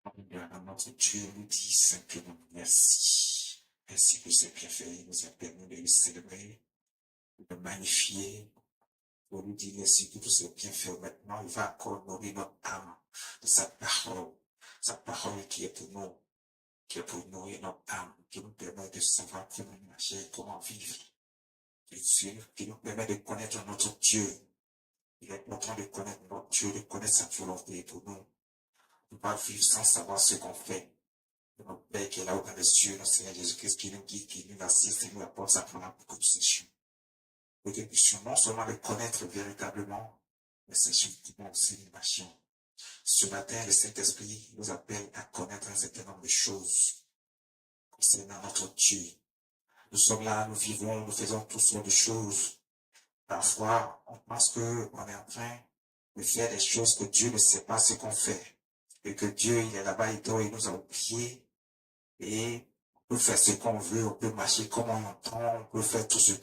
Notre Dieu nous dit simplement merci. Merci pour ses bienfaits. Il nous a permis de le célébrer, de le magnifier, pour nous dire merci pour tous ses bienfaits. Maintenant, il va encore nourrir notre âme de sa parole qui est pour nous, qui est pour nourrir notre âme, qui nous permet de savoir comment marcher, comment vivre, qui nous permet de connaître notre Dieu. Il est important de connaître notre Dieu, de connaître sa volonté pour nous. On ne peut pas vivre sans savoir ce qu'on fait. Notre Père qui est là-haut dans les cieux, notre Seigneur Jésus-Christ qui nous guide, qui nous assiste et nous apporte sa parole pour que nous sachions. Et que nous puissions non seulement le connaître véritablement, mais sachions comment aussi nous marchions. Ce matin, le Saint-Esprit nous appelle à connaître un certain nombre de choses concernant notre Dieu. Nous sommes là, nous vivons, nous faisons toutes sortes de choses. Parfois, on pense qu'on est en train de faire des choses que Dieu ne sait pas ce qu'on fait. Et que Dieu, il est là-bas, il dort, il nous a oubliés. Et on peut faire ce qu'on veut, on peut marcher comme on entend, on peut faire tout ce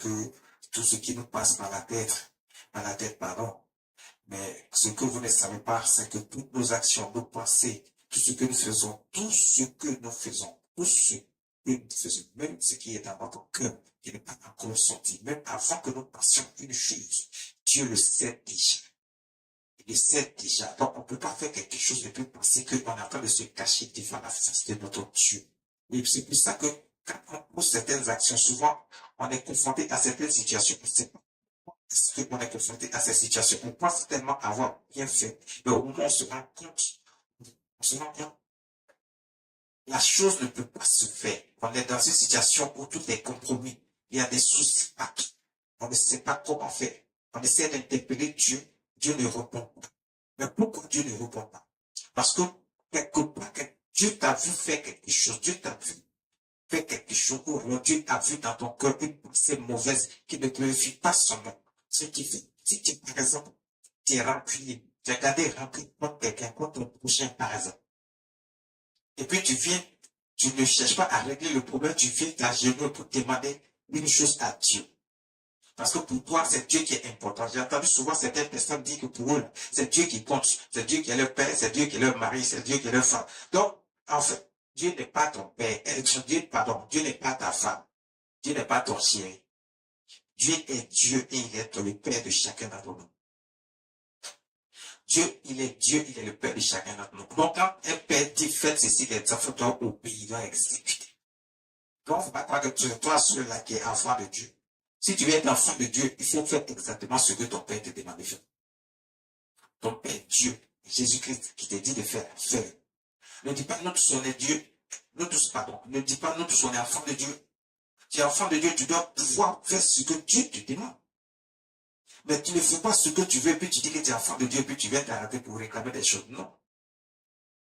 qui nous passe par la tête, pardon. Mais ce que vous ne savez pas, c'est que toutes nos actions, nos pensées, tout ce que nous faisons, même ce qui est dans notre cœur, qui n'est pas encore sorti, même avant que nous passions une chose, Dieu le sait déjà. Il le sait déjà. Donc, on ne peut pas faire quelque chose de plus penser qu'on est en train de se cacher devant la face de notre Dieu. Et c'est pour ça que quand on pose certaines actions, souvent, on est confronté à certaines situations. On ne sait pas ce qu'on est confronté à ces situations. On pense tellement avoir bien fait. Mais au moment où on se rend compte, la chose ne peut pas se faire. On est dans une situation où tout est compromis. Il y a des soucis partout. On ne sait pas comment faire. On essaie d'interpeller Dieu. Dieu ne répond pas. Mais pourquoi Dieu ne répond pas? Parce que quelque part, Dieu t'a vu faire quelque chose. Dieu t'a vu faire quelque chose. Ou alors Dieu t'a vu dans ton cœur une pensée mauvaise qui ne glorifie pas son nom. Ce qui fait, si tu, par exemple, tu es rancunier, tu as gardé rancune contre quelqu'un, contre ton prochain, par exemple. Et puis tu ne cherches pas à régler le problème, tu viens t'agenouiller pour demander une chose à Dieu. Parce que pour toi, c'est Dieu qui est important. J'ai entendu souvent certaines personnes dire que pour eux, c'est Dieu qui compte. C'est Dieu qui est leur père, c'est Dieu qui est leur mari, c'est Dieu qui est leur femme. Donc, en fait, Dieu n'est pas ton père. Dieu n'est pas ta femme. Dieu n'est pas ton chéri. Dieu est Dieu et il est le père de chacun d'entre nous. Dieu, il est le père de chacun d'entre nous. Donc, quand un père dit, faites ceci, les enfants doivent obéir, doivent exécuter. Donc, il ne faut pas croire que c'est toi celui-là qui est enfant de Dieu. Si tu veux être enfant de Dieu, il faut faire exactement ce que ton père te demande de faire. Ton père, Dieu, Jésus-Christ, qui te dit de faire, fais-le. Ne dis pas, nous tous on est Dieu. Ne dis pas, nous tous on est enfant de Dieu. Tu es enfant de Dieu, tu dois pouvoir faire ce que Dieu te demande. Mais tu ne fais pas ce que tu veux, puis tu dis que tu es enfant de Dieu, puis tu viens t'arrêter pour réclamer des choses. Non.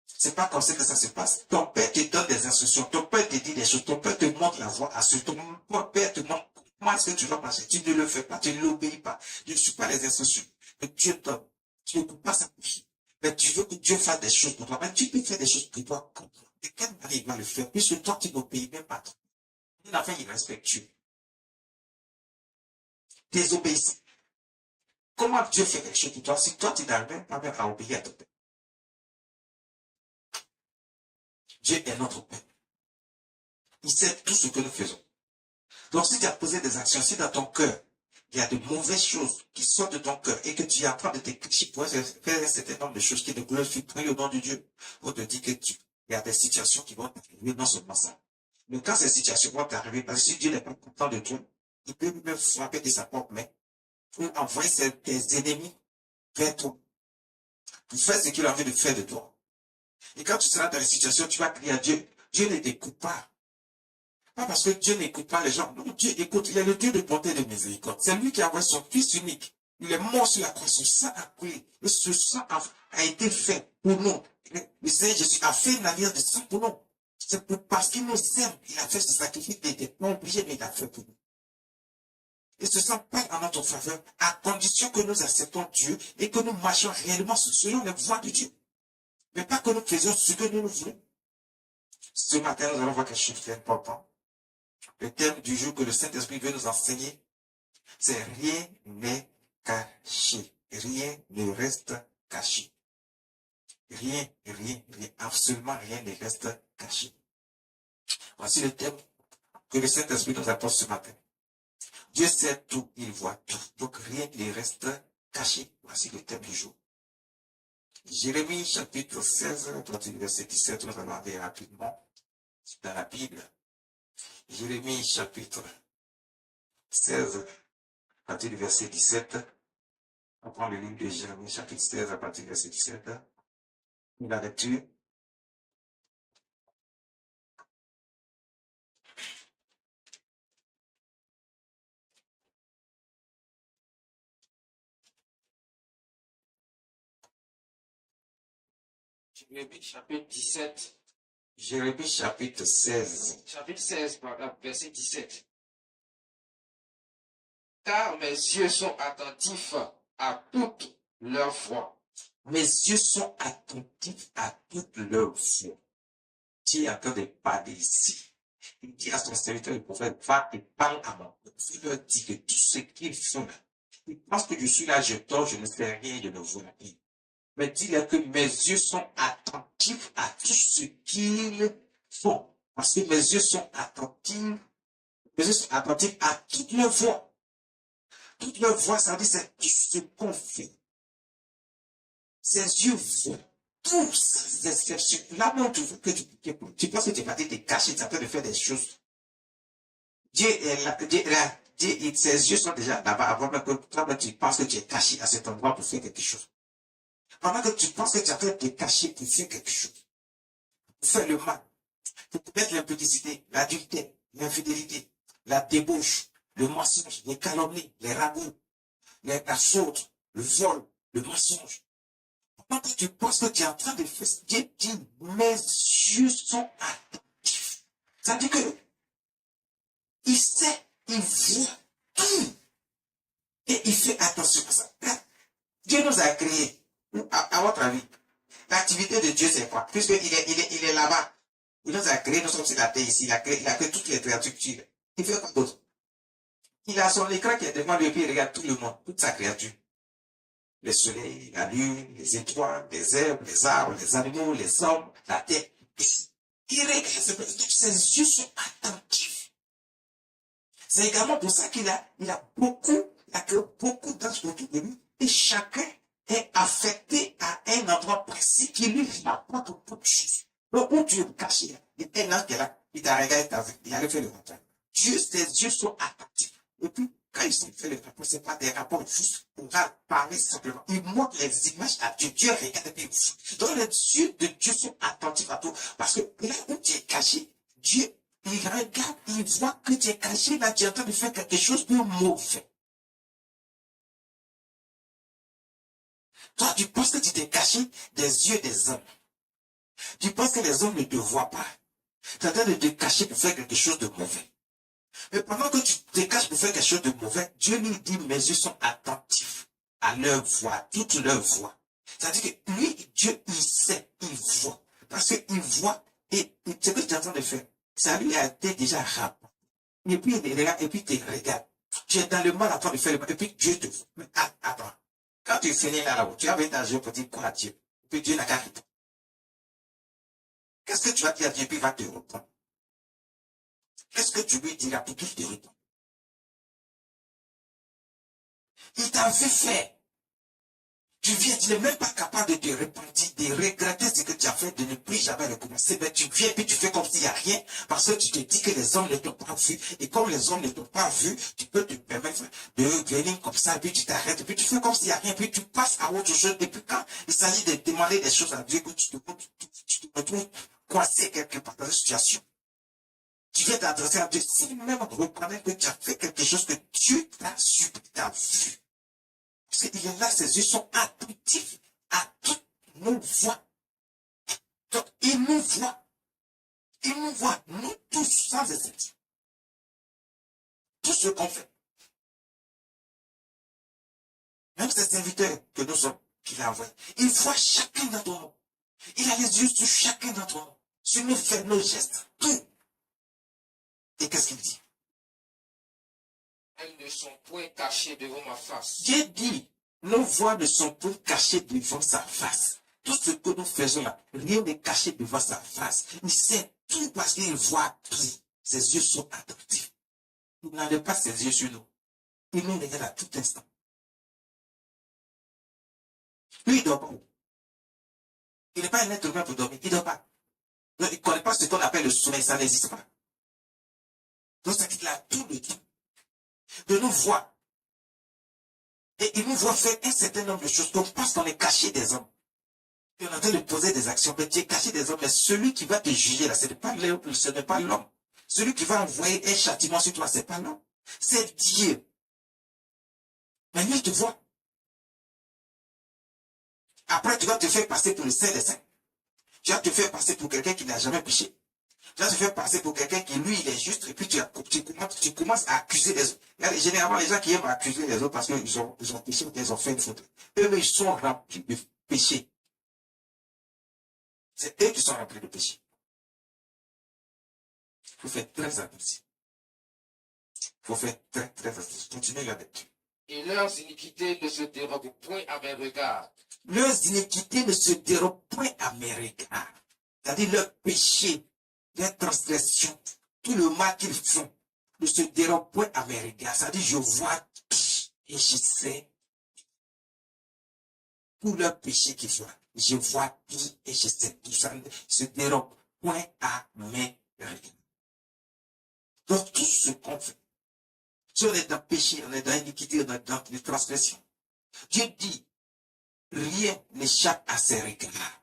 C'est pas comme ça que ça se passe. Ton père te donne des instructions, ton père te dit des choses, ton père te montre la voie à ce ton père te montre comment est-ce que tu dois marcher. Tu ne le fais pas, tu ne l'obéis pas. Tu ne suis pas les instructions que Dieu donne. Tu ne peux pas s'appliquer. Mais tu veux que Dieu fasse des choses pour toi. Mais tu peux faire des choses pour toi. Et quel mari va le faire? Puisque toi, tu n'obéis même pas. Un enfant irrespectueux. Désobéissant. Comment Dieu fait quelque chose pour toi si toi, tu n'arrives même pas à obéir à ton père? Dieu est notre père. Il sait tout ce que nous faisons. Donc, si tu as posé des actions, si dans ton cœur, il y a de mauvaises choses qui sortent de ton cœur et que tu es en train de te cacher pour faire un certain nombre de choses qui ne glorifient pas le nom de Dieu, on te dit que il y a des situations qui vont t'arriver, non seulement ça. Mais quand ces situations vont t'arriver, parce que si Dieu n'est pas content de toi, il peut même frapper de sa propre main pour envoyer tes ennemis vers toi, pour faire ce qu'il a envie de faire de toi. Et quand tu seras dans une situation, tu vas crier à Dieu, Dieu ne t'écoute pas. Pas parce que Dieu n'écoute pas les gens. Non, Dieu écoute. Il est le Dieu de bonté et de miséricorde. C'est lui qui a envoyé son Fils unique. Il est mort sur la croix. Son sang a coulé. Et ce sang a été fait pour nous. Le Seigneur Jésus a fait une alliance de sang pour nous. C'est parce qu'il nous aime. Il a fait ce sacrifice. Il n'était pas obligé, mais il a fait pour nous. Et ce sang parle en notre faveur, à condition que nous acceptons Dieu et que nous marchions réellement selon les voies de Dieu. Mais pas que nous faisions ce que nous voulons. Ce matin, nous allons voir quelque chose d'important. Le thème du jour que le Saint-Esprit veut nous enseigner, c'est rien n'est caché. Rien ne reste caché. Rien, absolument rien ne reste caché. Voici le thème que le Saint-Esprit nous apporte ce matin. Dieu sait tout, il voit tout. Donc rien ne reste caché. Voici le thème du jour. Jérémie chapitre 16, verset 17, nous allons aller rapidement dans la Bible. Jérémie chapitre 16, à partir du verset 17. On prend le livre de Jérémie chapitre 16, à partir du verset 17. La lecture. Jérémie chapitre 17. Jérémie chapitre 16. Chapitre 16, verset 17. Car mes yeux sont attentifs à toute leur voix. Mes yeux sont attentifs à toute leur voix. Dieu est en train de parler ici. Il dit à son serviteur, le prophète, va et parle à mon peuple. Il leur dit que tout ce qu'ils font là, ils pensent que je suis là, je dors, je ne fais rien, je ne vois rien. Mais dis-leur que mes yeux sont attentifs à tout ce qu'ils font. Parce que mes yeux sont attentifs à toute leur voix. Toute leur voix, ça veut dire c'est tout ce qu'on fait. Ses yeux voient tout sans exception. Là où tu veux que tu penses que tu vas te cacher, tu es en train de faire des choses. Dieu est là, ses yeux sont déjà là-bas avant même que toi, tu penses que tu es caché à cet endroit pour faire quelque chose. Pendant que tu penses que tu es en train de te cacher pour faire quelque chose, pour faire le mal, pour mettre l'impudicité, l'adultère, l'infidélité, la débauche, le mensonge, les calomnies, les ragots, la fraude, le vol, le mensonge. Pendant que tu penses que tu es en train de faire, Dieu dit, mes yeux sont attentifs. Ça veut dire que il sait, il voit tout. Et il fait attention à ça. Dieu nous a créés. À votre avis, l'activité de Dieu, c'est quoi? Puisqu'il est là-bas. Il nous a créés, nous sommes sur la terre ici. Il a créé toutes les créatures. Il fait quoi d'autre? Il a son écran qui est devant lui et puis il regarde tout le monde, toute sa créature. Le soleil, la lune, les étoiles, les herbes, les arbres, les animaux, les hommes, la terre. Il regarde, ses yeux sont attentifs. C'est également pour ça qu'il a beaucoup d'anges autour de lui. Et chacun est affecté à un endroit précis qui lui rapporte beaucoup de choses. Donc, où tu es caché, il y a un ange qui est là, il t'a regardé, il a fait le rapport. Dieu, ses yeux sont attentifs. Et puis, quand ils ont fait le rapport, ce n'est pas des rapports juste pour parler simplement. Ils montrent les images à Dieu. Dieu regarde et puis donc, les yeux de Dieu sont attentifs à tout. Parce que là où tu es caché, Dieu, il regarde, il voit que tu es caché, là, tu es en train de faire quelque chose de mauvais. Toi, tu penses que tu t'es caché des yeux des hommes. Tu penses que les hommes ne te voient pas. Tu es en train de te cacher pour faire quelque chose de mauvais. Mais pendant que tu te caches pour faire quelque chose de mauvais, Dieu lui dit, mes yeux sont attentifs à leur voix, toute leur voix. C'est-à-dire que lui, Dieu, il sait, il voit. Parce qu'il voit, et ce que tu es en train de faire, ça lui a été déjà rapporté. Et puis il regarde, et puis il te regarde. Tu es dans le mal en train de faire le mal, et puis Dieu te voit. Mais attends. Quand tu finis là-haut, tu avais ta Dieu pour dire quoi à Dieu. Et puis Dieu n'a qu'à répondre. Qu'est-ce que tu vas dire à Dieu, puis il va te répondre. Qu'est-ce que tu lui diras pour qu'il te réponde? Il t'a fait faire. Tu n'es même pas capable de te repentir, de regretter ce que tu as fait, de ne plus jamais recommencer. Mais tu viens et puis tu fais comme s'il n'y a rien, parce que tu te dis que les hommes ne t'ont pas vu. Et comme les hommes ne t'ont pas vu, tu peux te permettre de venir comme ça, et puis tu t'arrêtes, et puis tu fais comme s'il n'y a rien, et puis tu passes à autre chose. Et puis quand il s'agit de demander des choses à Dieu, que tu te retrouves coincé quelque part dans une situation. Tu viens t'adresser à Dieu, si même reconnaître que tu as fait quelque chose que Dieu t'a su, t'a vu. Parce qu'il est là, ses yeux sont attentifs à toutes nos voix. Donc, il nous voit. Il nous voit, nous tous, sans exception. Tout ce qu'on fait. Même ces serviteurs que nous sommes, qu'il a envoyés, il voit chacun d'entre nous. Il a les yeux sur chacun d'entre nous. Sur nos faits, nos gestes, tout. Et qu'est-ce qu'il dit? Elles ne sont point cachées devant ma face. Dieu dit, nos voix ne sont point cachées devant sa face. Tout ce que nous faisons là, rien n'est caché devant sa face. Il sait tout parce qu'il voit tout. Ses yeux sont attentifs. Il n'enlève pas ses yeux sur nous. Il nous regarde à tout instant. Lui, il dort pas. Il n'est pas un être humain pour dormir. Il ne dort pas. Donc, il ne connaît pas ce qu'on appelle le sommeil. Ça n'existe pas. Donc, ça qu'il a tout le temps de nous voir. Et il nous voit faire un certain nombre de choses. Donc, parce qu'on est caché des hommes. Et on est en train de poser des actions. Mais tu es caché des hommes. Mais celui qui va te juger là, ce n'est pas l'homme. Celui qui va envoyer un châtiment sur toi, ce n'est pas l'homme. C'est Dieu. Mais lui, il te voit. Après, tu vas te faire passer pour le Saint des Saints. Tu vas te faire passer pour quelqu'un qui n'a jamais péché. Tu vas te faire passer pour quelqu'un qui, lui, il est juste. Et puis, tu commences à accuser les autres. Généralement, les gens qui aiment accuser les autres parce qu'ils ont péché ou qu'ils ont fait une faute. Eux, ils sont remplis de péché. C'est eux qui sont remplis de péché. Il faut faire très attention. Il faut faire très, très attention. Continuez la lecture. Et leurs iniquités ne se dérobent point à mes regards. Leurs iniquités ne se dérobent point à mes regards. C'est-à-dire leur péché, leur transgression, tout le mal qu'ils font ne se dérobe point à mes regards. C'est-à-dire je vois tout et je sais tout leur péché qu'ils font. Je vois tout et je sais tout ça ne se dérobe point à mes regards. Donc tout ce qu'on fait, si on est dans le péché, on est dans l'iniquité, on est dans les transgressions, Dieu dit, rien n'échappe à ses regards.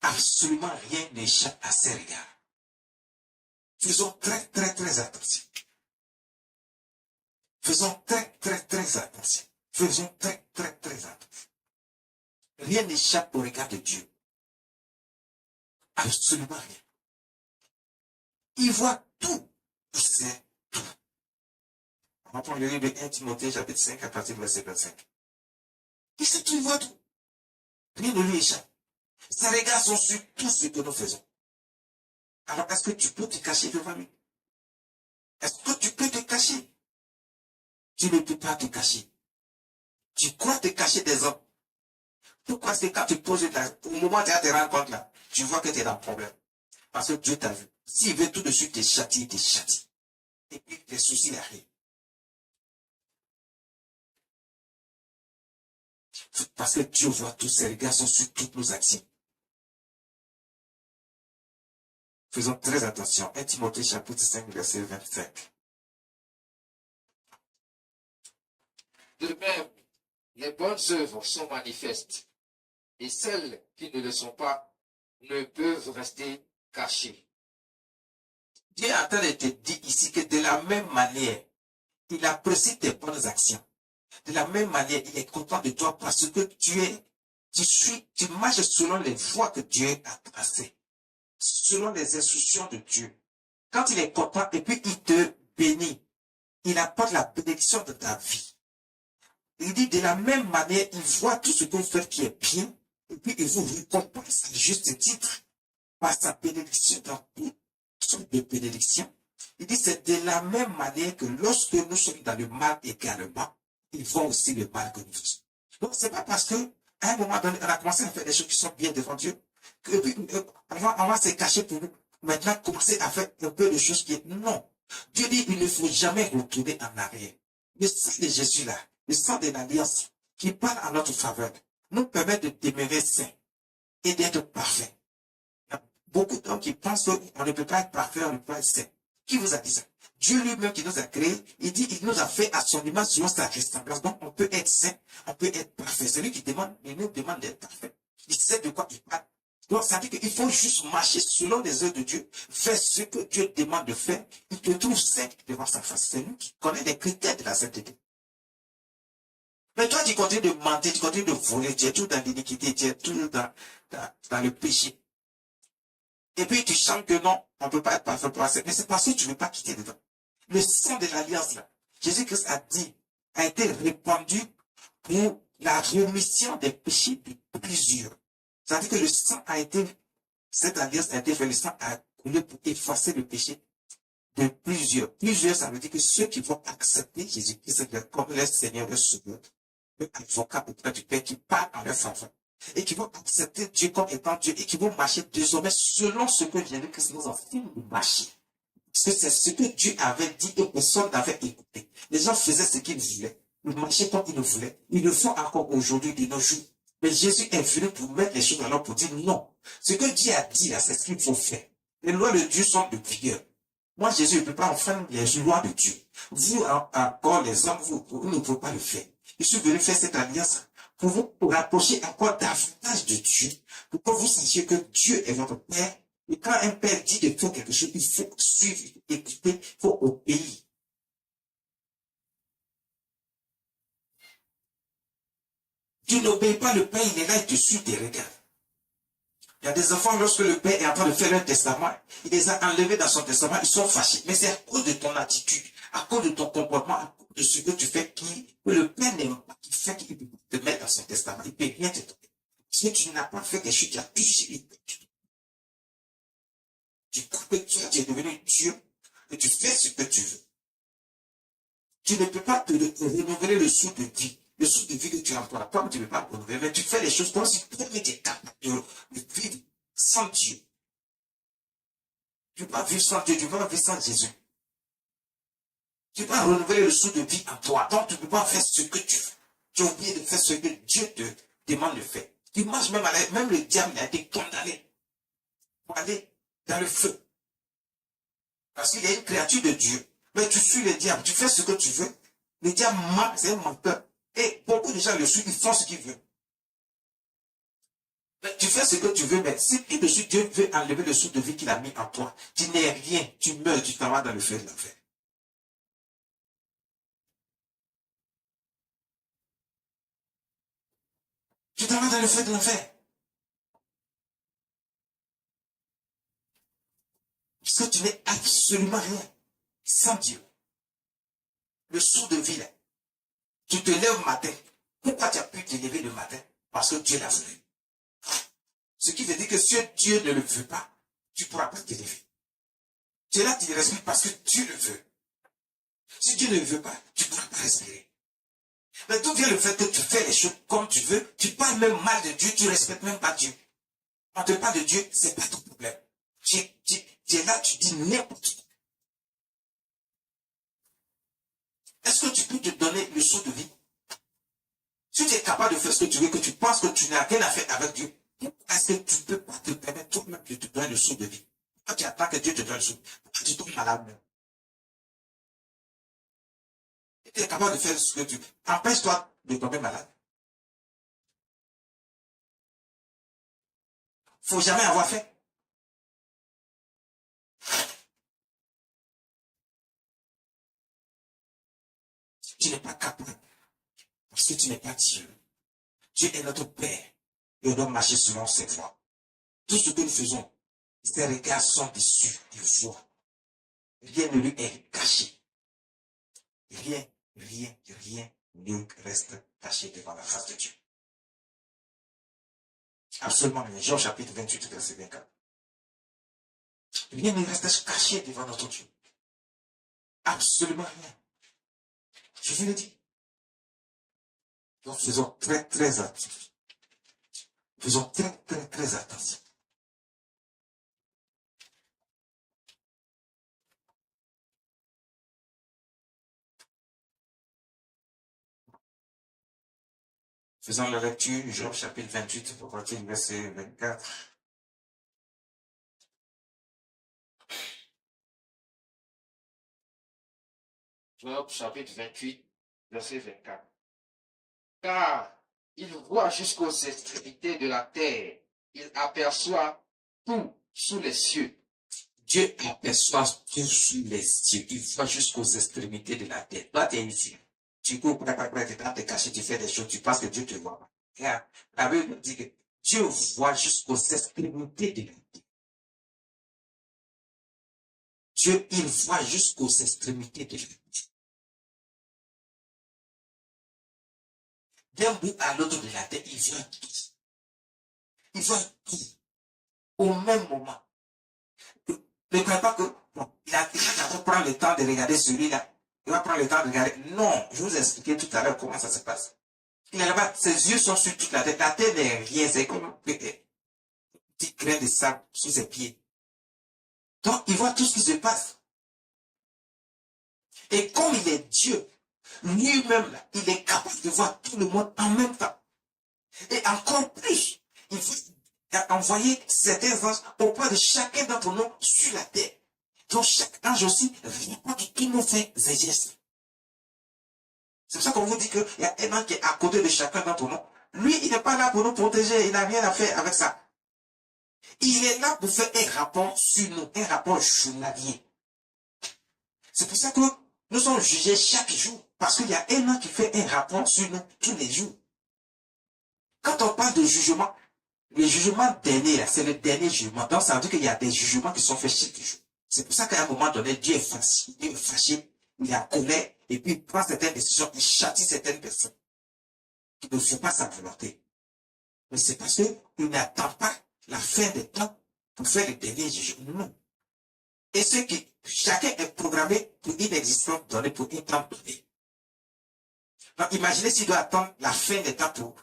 Absolument rien n'échappe à ses regards. Faisons très, très, très attention. Faisons très, très, très attention. Faisons très, très, très attention. Rien n'échappe au regard de Dieu. Absolument rien. Il voit tout. Il sait tout. On va prendre le livre de 1 Timothée, chapitre 5, à partir du verset 25. Il sait tout, il voit tout. Rien ne lui échappe. Ses regards sont sur tout ce que nous faisons. Alors, est-ce que tu peux te cacher devant lui? Est-ce que tu peux te cacher? Tu ne peux pas te cacher. Tu crois te cacher des hommes. Pourquoi c'est quand tu poses au moment où tu te rends compte là, tu vois que tu es dans le problème. Parce que Dieu t'a vu. S'il veut tout de suite te châtier, il te châtie. Et puis les soucis arrivent. Parce que Dieu voit tous ses regards sont sur toutes nos actions. Faisons très attention. 1 Timothée chapitre 5, verset 25. De même, les bonnes œuvres sont manifestes, et celles qui ne le sont pas ne peuvent rester cachées. Dieu est en train de te dire ici que de la même manière, il apprécie tes bonnes actions. De la même manière, il est content de toi parce que tu marches selon les voies que Dieu a tracées, selon les instructions de Dieu. Quand il est content et puis il te bénit, il apporte la bénédiction de ta vie. Il dit de la même manière, il voit tout ce que vous faites qui est bien, et puis il vous récompense à juste titre par sa bénédiction dans toutes sortes de bénédictions. Il dit c'est de la même manière que lorsque nous sommes dans le mal également, ils voient aussi le mal que nous faisons. Donc c'est pas parce que à un moment donné, on a commencé à faire des choses qui sont bien devant Dieu, que puis, on va se cacher pour nous. Maintenant, commencer à faire un peu de choses qui est... Non. Dieu dit, il ne faut jamais retourner en arrière. Le sang de Jésus là, le sang de l'alliance, qui parle en notre faveur, nous permet de demeurer saints et d'être parfaits. Il y a beaucoup d'hommes qui pensent qu'on ne peut pas être parfait, on ne peut pas être saint. Qui vous a dit ça? Dieu lui-même qui nous a créés, il dit, il nous a fait à son image selon sa ressemblance. Donc, on peut être saint, on peut être parfait. Celui qui demande, il nous demande d'être parfait. Il sait de quoi il parle. Donc, ça veut dire qu'il faut juste marcher selon les œuvres de Dieu, faire ce que Dieu demande de faire. Il te trouve saint devant sa face. C'est lui qui connaît les critères de la sainteté. Mais toi, tu continues de mentir, tu continues de voler, tu es tout dans l'iniquité, tu es tout dans le péché. Et puis, tu chantes que non, on ne peut pas être parfait pour ça. Mais c'est parce que tu ne veux pas quitter dedans. Le sang de l'alliance, là, Jésus-Christ a été répandu pour la rémission des péchés de plusieurs. Ça veut dire que le sang cette alliance a été fait, le sang a coulé pour effacer le péché de plusieurs. Plusieurs, ça veut dire que ceux qui vont accepter Jésus-Christ comme leur Seigneur, leur Sauveur, leur avocat auprès du Père qui parle en leur faveur. et qui vont accepter Dieu comme étant Dieu et qui vont marcher désormais selon ce que Jésus-Christ nous a fait marcher. Parce que c'est ce que Dieu avait dit et personne n'avait écouté. Les gens faisaient ce qu'ils voulaient. Ils marchaient comme ils le voulaient. Ils le font encore aujourd'hui de nos jours. Mais Jésus est venu pour mettre les choses en ordre pour dire non. Ce que Dieu a dit là, c'est ce qu'il faut faire. Les lois de Dieu sont de vigueur. Moi, Jésus ne peut pas enfreindre les lois de Dieu. Vous, encore les hommes, vous ne pouvez pas le faire. Je suis venu faire cette alliance pour vous rapprocher encore davantage de Dieu, pour que vous sachiez que Dieu est votre Père. Et quand un père dit de faire quelque chose, il faut suivre, écouter, il faut obéir. Tu n'obéis pas le père, il est là, il te suit, il te regarde. Il y a des enfants, lorsque le père est en train de faire un testament, il les a enlevés dans son testament, ils sont fâchés. Mais c'est à cause de ton attitude, à cause de ton comportement, à cause de ce que tu fais, que le père n'aime pas, qui fait qu'il peut te mettre dans son testament. Il ne peut rien te donner. Parce que tu n'as pas fait quelque chose, tu as touché une petite. Tu crois que tu es devenu Dieu et tu fais ce que tu veux. Tu ne peux pas te renouveler le sou de vie. Le sou de vie que tu emploies, toi, tu ne peux pas renouveler. Mais tu fais les choses comme si toi-même tu es capable de vivre sans Dieu. Tu ne peux pas vivre sans Dieu, tu ne peux pas vivre sans Jésus. Tu ne peux pas renouveler le sou de vie en toi. Donc tu ne peux pas faire ce que tu veux. Tu as oublié de faire ce que Dieu te demande de faire. Tu marches même le diable a été condamné pour aller dans le feu. Parce qu'il est une créature de Dieu. Mais tu suis le diable, tu fais ce que tu veux. Le diable ment, c'est un menteur. Et beaucoup de gens le suivent, ils font ce qu'ils veulent. Mais tu fais ce que tu veux, mais si tout de suite Dieu veut enlever le sou de vie qu'il a mis en toi, tu n'es rien, tu meurs, tu t'en vas dans le feu de l'enfer. Tu t'en vas dans le feu de l'enfer. Parce que tu n'es absolument rien sans Dieu. Le sou de vie, là, tu te lèves le matin. Pourquoi tu as pu te lever le matin? Parce que Dieu l'a voulu. Ce qui veut dire que si Dieu ne le veut pas, tu ne pourras pas te lever. Tu es là, tu respires parce que Dieu le veut. Si Dieu ne le veut pas, tu ne pourras pas respirer. Mais d'où vient le fait que tu fais les choses comme tu veux, tu parles même mal de Dieu, tu ne respectes même pas Dieu. Quand tu parles de Dieu, ce n'est pas ton problème. Tu es là, tu dis n'importe quoi. Est-ce que tu peux te donner le saut de vie? Si tu es capable de faire ce que tu veux, que tu penses que tu n'as rien à faire avec Dieu, est-ce que tu ne peux pas te permettre toi-même de te donner le saut de vie? Quand tu attends que Dieu te donne le saut, pourquoi tu tombes malade même? Tu es capable de faire ce que tu veux. Empêche-toi de tomber malade. Il ne faut jamais avoir fait. Tu n'es pas capable. Parce que tu n'es pas Dieu. Dieu est notre Père. Et on doit marcher selon ses voies. Tout ce que nous faisons, ses regards sont dessus, il voit. Rien ne lui est caché. Rien ne reste caché devant la face de Dieu. Absolument rien. Jean chapitre 28, verset 24. Rien ne reste caché devant notre Dieu. Absolument rien. Je vous l'ai dit. Donc faisons très attention. Faisons très attention. Faisons la lecture, Job chapitre 28, pour partir du verset 24. Job chapitre 28, verset 24. Car il voit jusqu'aux extrémités de la terre, il aperçoit tout sous les cieux. Dieu aperçoit tout sous les cieux, il voit jusqu'aux extrémités de la terre. Toi, tu es ici. Tu cours, tu es te cacher, tu fais des choses, tu penses que Dieu te voit. Regarde, la Bible dit que Dieu voit jusqu'aux extrémités de la terre. Dieu, il voit jusqu'aux extrémités de la terre. D'un bout à l'autre de la terre, il voit tout. Il voit tout. Au même moment. Ne croyez pas que, bon, il a d'abord prendre le temps de regarder celui-là. Il va prendre le temps de regarder. Non, je vous ai expliqué tout à l'heure comment ça se passe. Il est là-bas, ses yeux sont sur toute la terre. La terre n'est rien, c'est comme un petit grain de sable sous ses pieds. Donc, il voit tout ce qui se passe. Et comme il est Dieu, lui-même, il est capable de voir tout le monde en même temps. Et encore plus, il va envoyer certains anges auprès de chacun d'entre nous sur la terre. Donc, chaque ange aussi répond de tous nos faits et gestes. C'est pour ça qu'on vous dit qu'il y a un ange qui est à côté de chacun d'entre nous. Lui, il n'est pas là pour nous protéger, il n'a rien à faire avec ça. Il est là pour faire un rapport sur nous, un rapport journalier. C'est pour ça que nous sommes jugés chaque jour, parce qu'il y a un ange qui fait un rapport sur nous tous les jours. Quand on parle de jugement, le jugement dernier, c'est le dernier jugement. Donc ça veut dire qu'il y a des jugements qui sont faits chaque jour. C'est pour ça qu'à un moment donné, Dieu est fâché, il est en colère, et puis il prend certaines décisions, il châtie certaines personnes qui ne font pas sa volonté. Mais c'est parce qu'il n'attend pas la fin des temps pour faire le dernier jugement. Non. Et ce qui, chacun est programmé pour une existence donnée, pour un temps donné. Donc imaginez s'il doit attendre la fin des temps pour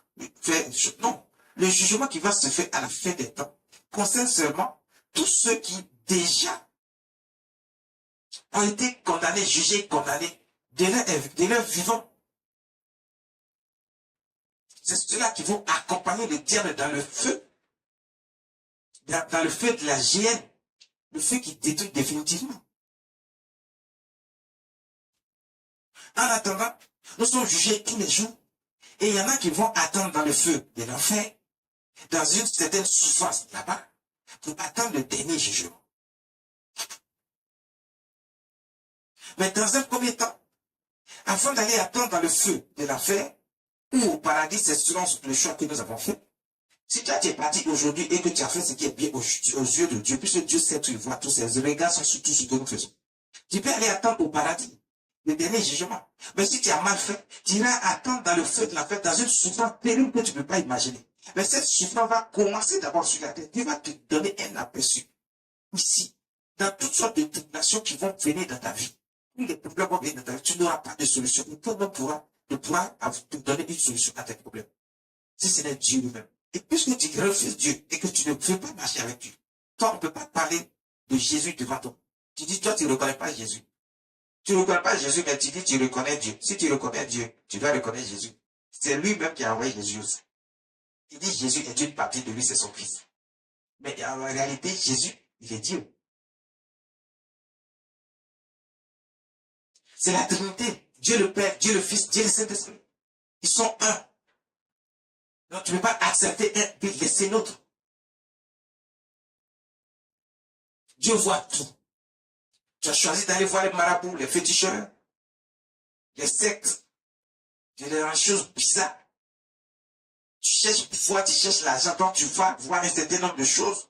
faire une chose. Non. Le jugement qui va se faire à la fin des temps concerne seulement tous ceux qui déjà ont été condamnés, jugés, condamnés de leur vivant. C'est ceux-là qui vont accompagner le diable dans le feu, dans le feu de la géhenne, le feu qui détruit définitivement. En attendant, nous sommes jugés tous les jours, et il y en a qui vont attendre dans le feu de l'enfer, dans une certaine souffrance là-bas, pour attendre le dernier jugement. Mais dans un premier temps, avant d'aller attendre dans le feu de l'enfer, ou au paradis, c'est selon le choix que nous avons fait. Si tu es parti aujourd'hui et que tu as fait ce qui est bien aux yeux de Dieu, puisque Dieu sait tout, il voit tous ses regards sont sur tout ce que nous faisons. Tu peux aller attendre au paradis, le dernier jugement. Mais si tu as mal fait, tu iras attendre dans le feu de l'enfer, dans une souffrance terrible que tu ne peux pas imaginer. Mais cette souffrance va commencer d'abord sur la terre. Dieu va te donner un aperçu. Ici, dans toutes sortes de tribulations qui vont venir dans ta vie. Tous les problèmes vont venir dans ta vie. Tu n'auras pas de solution. Personne ne pourra te donner une solution à tes problèmes. Si ce n'est Dieu lui-même. Et puisque tu refuses Dieu et que tu ne veux pas marcher avec Dieu, toi, on ne peut pas parler de Jésus devant toi. Tu dis, toi, tu ne reconnais pas Jésus. Tu ne reconnais pas Jésus, mais tu dis, tu reconnais Dieu. Si tu reconnais Dieu, tu dois reconnaître Jésus. C'est lui-même qui a envoyé Jésus aussi. Il dit, Jésus est une partie de lui, c'est son fils. Mais en réalité, Jésus, il est Dieu. C'est la Trinité. Dieu le Père, Dieu le Fils, Dieu le Saint-Esprit. Ils sont un. Donc tu ne peux pas accepter un et laisser l'autre. Dieu voit tout. Tu as choisi d'aller voir les marabouts, les féticheurs, les sectes, les choses bizarres. Tu cherches le pouvoir, tu cherches l'argent, donc tu vas voir un certain nombre de choses.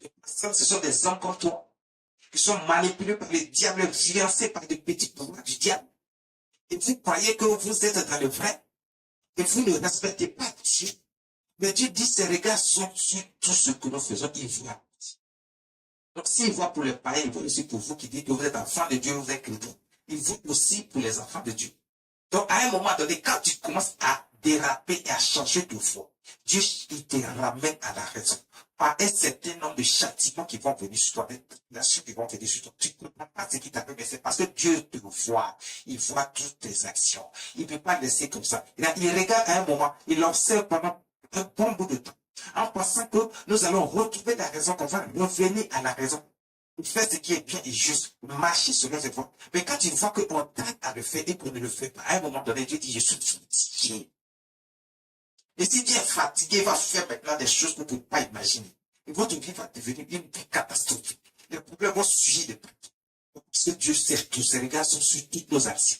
Les personnes, ce sont des hommes comme toi, qui sont manipulés par le diable, influencés par des petits pouvoirs du diable. Et vous croyez que vous êtes dans le vrai, et vous ne respectez pas Dieu. Mais Dieu dit, ses regards sont sur tout ce que nous faisons, il voit. Donc s'il voit pour les païens, il voit aussi pour vous qui dites que vous êtes enfants de Dieu, vous êtes chrétien. Il voit aussi pour les enfants de Dieu. Donc à un moment donné, quand tu commences à déraper et à changer de foi, Dieu, il te ramène à la raison. Par un certain nombre de châtiments qui vont venir sur toi, des tribulations qui vont venir sur toi. Tu ne comprends pas ce qui t'arrive, mais c'est parce que Dieu te voit. Il voit toutes tes actions. Il ne peut pas laisser comme ça. Il regarde à un moment, il observe pendant un bon bout de temps, en pensant que nous allons retrouver la raison, qu'on va revenir à la raison. Faire ce qui est bien et juste, marcher selon ses voies. Mais quand il voit qu'on tente à le faire et qu'on ne le fait pas, à un moment donné, Dieu dit, je suis fatigué. Et si Dieu est fatigué, il va faire maintenant des choses que vous ne pouvez pas imaginer. Et votre vie va devenir une vie catastrophique. Les problèmes vont surgir de partout. Parce que Dieu sait tout, ses regards sont sur toutes nos actions.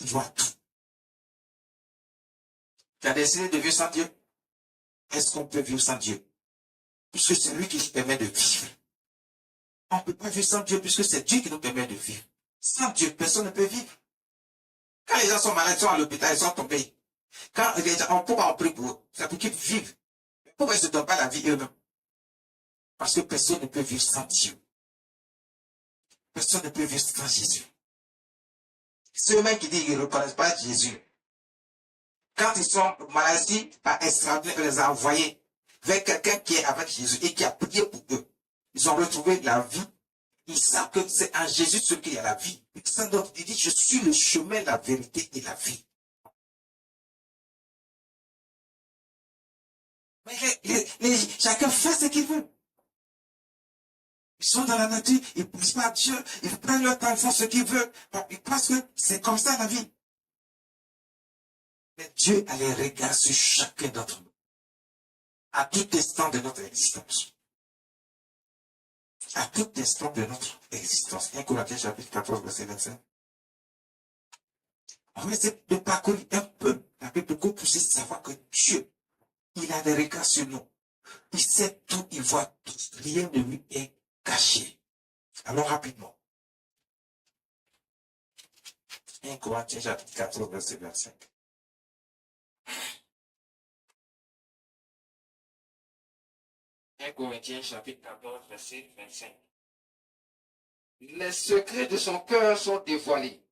Il voit tout. Tu as décidé de vivre sans Dieu? Est-ce qu'on peut vivre sans Dieu? Puisque c'est lui qui nous permet de vivre. On ne peut pas vivre sans Dieu puisque c'est Dieu qui nous permet de vivre. Sans Dieu, personne ne peut vivre. Quand les gens sont malades, ils sont à l'hôpital, ils sont tombés. Quand les gens, pourquoi on prie pour eux? C'est pour qu'ils vivent. Pourquoi ils ne se donnent pas la vie eux-mêmes? Parce que personne ne peut vivre sans Dieu. Personne ne peut vivre sans Jésus. Ceux-mêmes qui disent qu'ils ne reconnaissent pas Jésus, Quand ils sont malades, par extraordinaire, on les a envoyés vers quelqu'un qui est avec Jésus et qui a prié pour eux. Ils ont retrouvé la vie. Ils savent que c'est en Jésus ce qu'il y a la vie. Personne d'autre, il dit, je suis le chemin, la vérité et la vie. Mais chacun fait ce qu'il veut. Ils sont dans la nature, ils ne poussent pas à Dieu, ils prennent leur temps, ils font ce qu'ils veulent. Parce que c'est comme ça la vie. Mais Dieu a les regards sur chacun d'entre nous. À tout instant de notre existence. À tout instant de notre existence. 1 Corinthiens chapitre 14, verset 25. On va essayer de parcourir un peu la Bible pour pousser de savoir que Dieu, il a des regards sur nous. Il sait tout, il voit tout. Rien ne lui est caché. Alors rapidement. 1 Corinthiens chapitre 14, verset 25. Corinthiens chapitre 14, verset 25. Les secrets de son cœur sont dévoilés,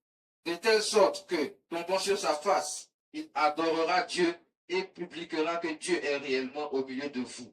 de telle sorte que, tombant sur sa face, il adorera Dieu et publiera que Dieu est réellement au milieu de vous.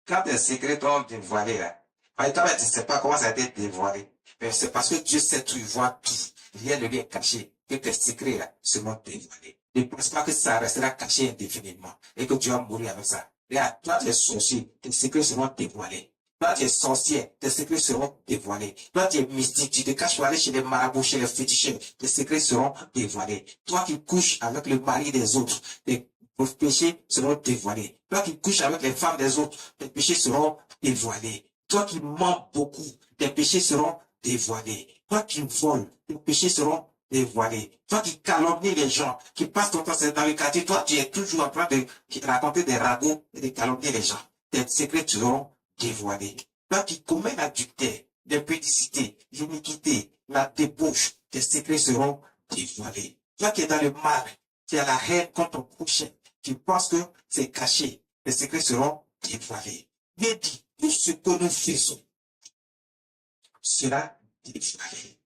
Quand les secrets sont dévoilés, là, toi, tu ne sais pas comment ça a été dévoilé. Mais c'est parce que Dieu sait tout, il voit tout. Rien ne lui est caché. Que tes secrets là seront dévoilés. Ne pense pas que ça restera caché indéfiniment et que tu vas mourir avec ça. Regarde, toi, tu es sorcier, tes secrets seront dévoilés. Toi, tu es sorcière, tes secrets seront dévoilés. Toi, tu es mystique, tu te caches pour aller chez les marabouts, chez les féticheurs, tes secrets seront dévoilés. Toi qui couches avec le mari des autres, tes péchés seront dévoilés. Toi qui couches avec les femmes des autres, tes péchés seront dévoilés. Toi qui mens beaucoup, tes péchés seront dévoilés. Toi qui voles, tes péchés seront dévoilés. Toi qui calomnies les gens, qui passent ton temps dans le quartier, toi tu es toujours en train de raconter des ragots et de calomnier les gens. Tes secrets seront dévoilés. Toi qui commets l'adultère, l'impudicité, l'iniquité, la débauche, tes secrets seront dévoilés. Toi qui es dans le mal, qui as la haine contre ton prochain, tu penses que c'est caché, tes secrets seront dévoilés. Mais dis, tout ce que nous faisons sera dévoilé.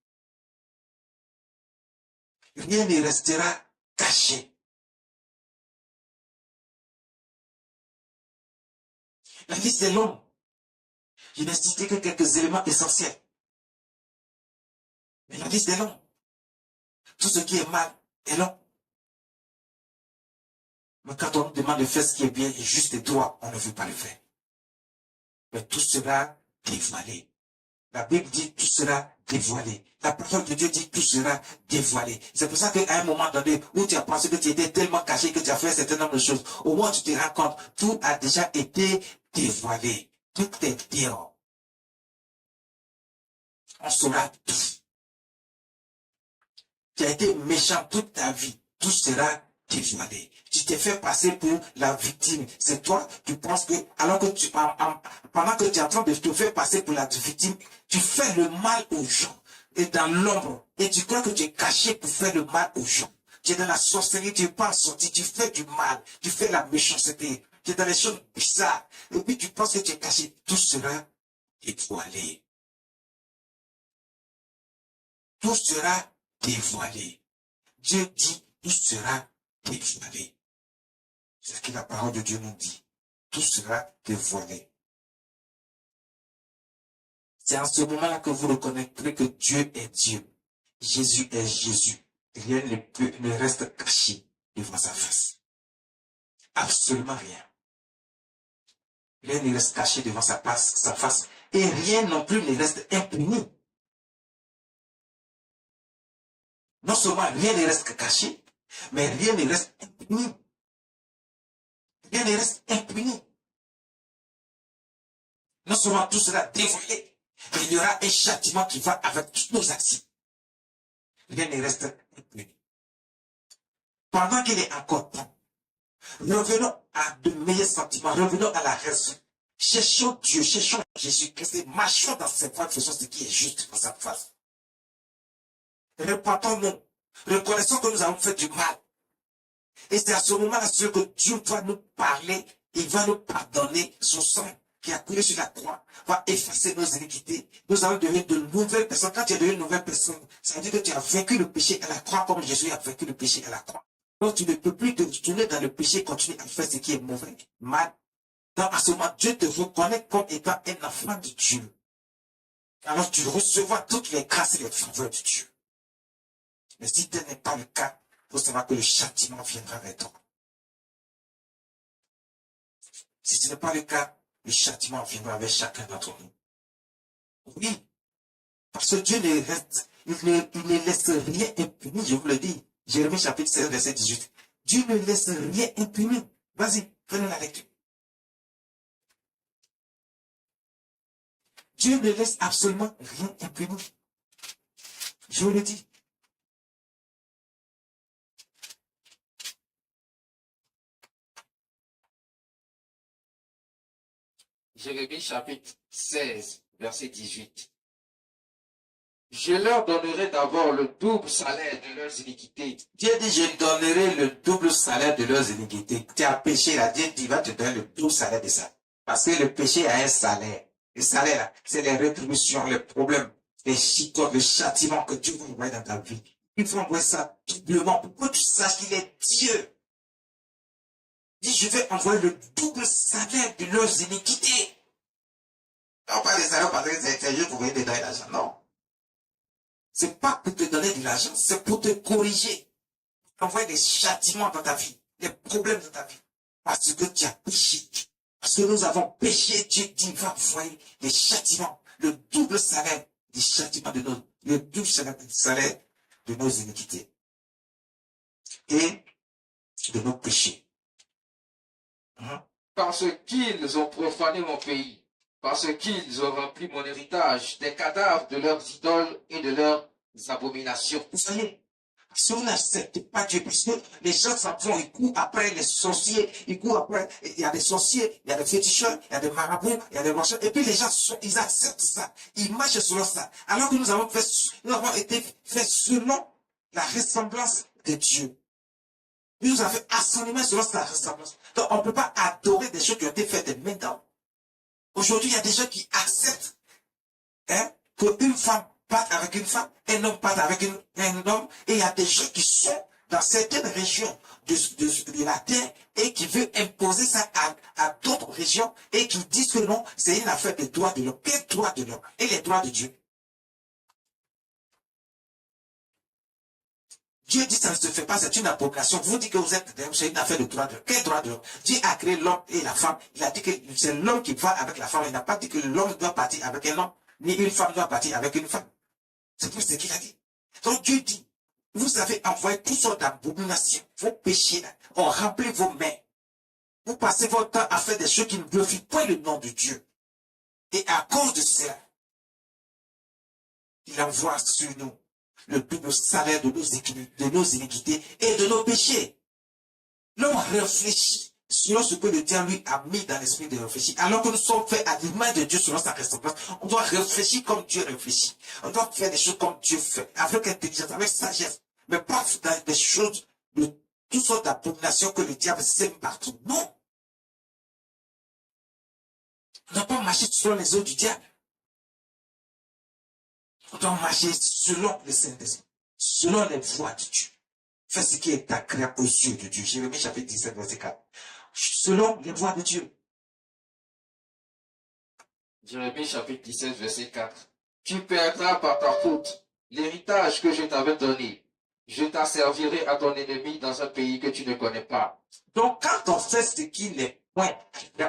Rien ne restera caché. La vie, c'est long. Je n'ai cité que quelques éléments essentiels. Mais la vie, c'est long. Tout ce qui est mal est long. Mais quand on nous demande de faire ce qui est bien et juste et droit, on ne veut pas le faire. Mais tout sera dévoilé. La Bible dit tout sera dévoilé. La parole de Dieu dit tout sera dévoilé. C'est pour ça qu'à un moment donné, où tu as pensé que tu étais tellement caché que tu as fait un certain nombre de choses, au moins tu te rends compte, tout a déjà été dévoilé. Tout est dehors. On saura tout. Tu as été méchant toute ta vie. Tout sera dévoilé. Tu t'es fait passer pour la victime. C'est toi, tu penses que, alors que pendant que tu es en train de te faire passer pour la victime, tu fais le mal aux gens. Et dans l'ombre. Et tu crois que tu es caché pour faire le mal aux gens. Tu es dans la sorcellerie, tu n'es pas sorti, tu fais du mal, tu fais la méchanceté. Tu es dans les choses bizarres. Et puis tu penses que tu es caché. Tout sera dévoilé. Tout sera dévoilé. Dieu dit, tout sera dévoilé. C'est ce que la parole de Dieu nous dit. Tout sera dévoilé. C'est en ce moment-là que vous reconnaîtrez que Dieu est Dieu. Jésus est Jésus. Rien ne reste caché devant sa face. Absolument rien. Rien ne reste caché devant sa face. Et rien non plus ne reste impuni. Non seulement rien ne reste caché, mais rien ne reste impuni. Rien ne reste impuni. Non seulement tout sera dévoilé, mais il y aura un châtiment qui va avec tous nos actions. Rien ne reste impuni. Pendant qu'il est encore temps, revenons à de meilleurs sentiments, revenons à la raison. Cherchons Dieu, cherchons Jésus-Christ et marchons dans ses voies, faisons ce qui est juste dans sa face. Repentons-nous, reconnaissons que nous avons fait du mal. Et c'est à ce moment-là que Dieu va nous parler, il va nous pardonner. Son sang qui a coulé sur la croix va effacer nos iniquités. Nous allons devenir de nouvelles personnes. Quand tu es devenu une nouvelle personne, ça veut dire que tu as vaincu le péché à la croix comme Jésus a vaincu le péché à la croix. Donc tu ne peux plus te retourner dans le péché et continuer à faire ce qui est mauvais, mal. Donc à ce moment, Dieu te reconnaît comme étant un enfant de Dieu. Alors tu recevras toutes les grâces et les faveurs de Dieu. Mais si tel n'est pas le cas, il faut savoir que le châtiment viendra vers toi. Si ce n'est pas le cas, le châtiment viendra vers chacun d'entre nous. Oui, parce que Dieu ne reste, il ne laisse rien impuni, je vous le dis. Jérémie chapitre 16, verset 18. Dieu ne laisse rien impuni. Vas-y, prenez la lecture. Dieu ne laisse absolument rien impuni. Je vous le dis. Jérémie chapitre 16, verset 18. Je leur donnerai d'abord le double salaire de leurs iniquités. Dieu dit, je donnerai le double salaire de leurs iniquités. Tu as péché là, Dieu dit, va te donner le double salaire de ça. Parce que le péché a un salaire. Le salaire là, c'est les rétributions, les problèmes, les chicots, le châtiment que Dieu va envoyer dans ta vie. Il faut envoyer ça doublement pour que tu saches qu'il est Dieu. Dit, je vais envoyer le double salaire de leurs iniquités. Non, pas les salaires parce que c'est juste pour venir te donner l'argent. Non. C'est pas pour te donner de l'argent, c'est pour te corriger. Envoyer des châtiments dans ta vie, des problèmes dans ta vie. Parce que tu as péché. Parce que nous avons péché, Dieu dit, va envoyer des châtiments, le double salaire des châtiments de le double salaire de nos iniquités. Et de nos péchés. Parce qu'ils ont profané mon pays, parce qu'ils ont rempli mon héritage des cadavres de leurs idoles et de leurs abominations. Vous savez, si on n'accepte pas Dieu, parce que les gens s'en vont, ils courent après les sorciers, ils courent après, il y a des sorciers, il y a des féticheurs, il y a des marabouts, il y a des marchands, et puis les gens, ils acceptent ça, ils marchent selon ça. Alors que nous avons été faits selon la ressemblance de Dieu. Il nous a fait assainir selon sa ressemblance. Donc, on ne peut pas adorer des choses qui ont été faites des mains d'homme. Aujourd'hui, il y a des gens qui acceptent qu'une femme parte avec une femme, un homme parte avec un homme, et il y a des gens qui sont dans certaines régions de la terre et qui veulent imposer ça à d'autres régions et qui disent que non, c'est une affaire des droits de l'homme. Quels droits de l'homme? Et les droits de Dieu? Dieu dit ça ne se fait pas, c'est une appropriation. Vous dites que vous êtes, c'est une affaire de droit de l'homme. Quel droit de l'homme? Dieu a créé l'homme et la femme. Il a dit que c'est l'homme qui va avec la femme. Il n'a pas dit que l'homme doit partir avec un homme, ni une femme doit partir avec une femme. C'est tout ce qu'il a dit. Donc Dieu dit, vous avez envoyé toutes sortes d'abominations, vos péchés, ont rempli vos mains. Vous passez votre temps à faire des choses qui ne glorifient pas le nom de Dieu. Et à cause de cela, il envoie sur nous le double salaire de nos iniquités et de nos péchés. L'homme réfléchit selon ce que le diable lui a mis dans l'esprit de réfléchir. Alors que nous sommes faits à l'image de Dieu selon sa ressemblance, on doit réfléchir comme Dieu réfléchit. On doit faire des choses comme Dieu fait, avec intelligence, avec sagesse, mais pas dans des choses de toutes sortes d'abominations que le diable sème partout. Non. On ne doit pas marcher selon les eaux du diable. On doit marcher selon les Saint-Esprit, selon les voies de Dieu. Fais ce qui est agréable aux yeux de Dieu. Jérémie chapitre 17, verset 4. Selon les voies de Dieu. Jérémie chapitre 17, verset 4. Tu perdras par ta faute l'héritage que je t'avais donné. Je t'asservirai à ton ennemi dans un pays que tu ne connais pas. Donc, quand on fait ce qui n'est point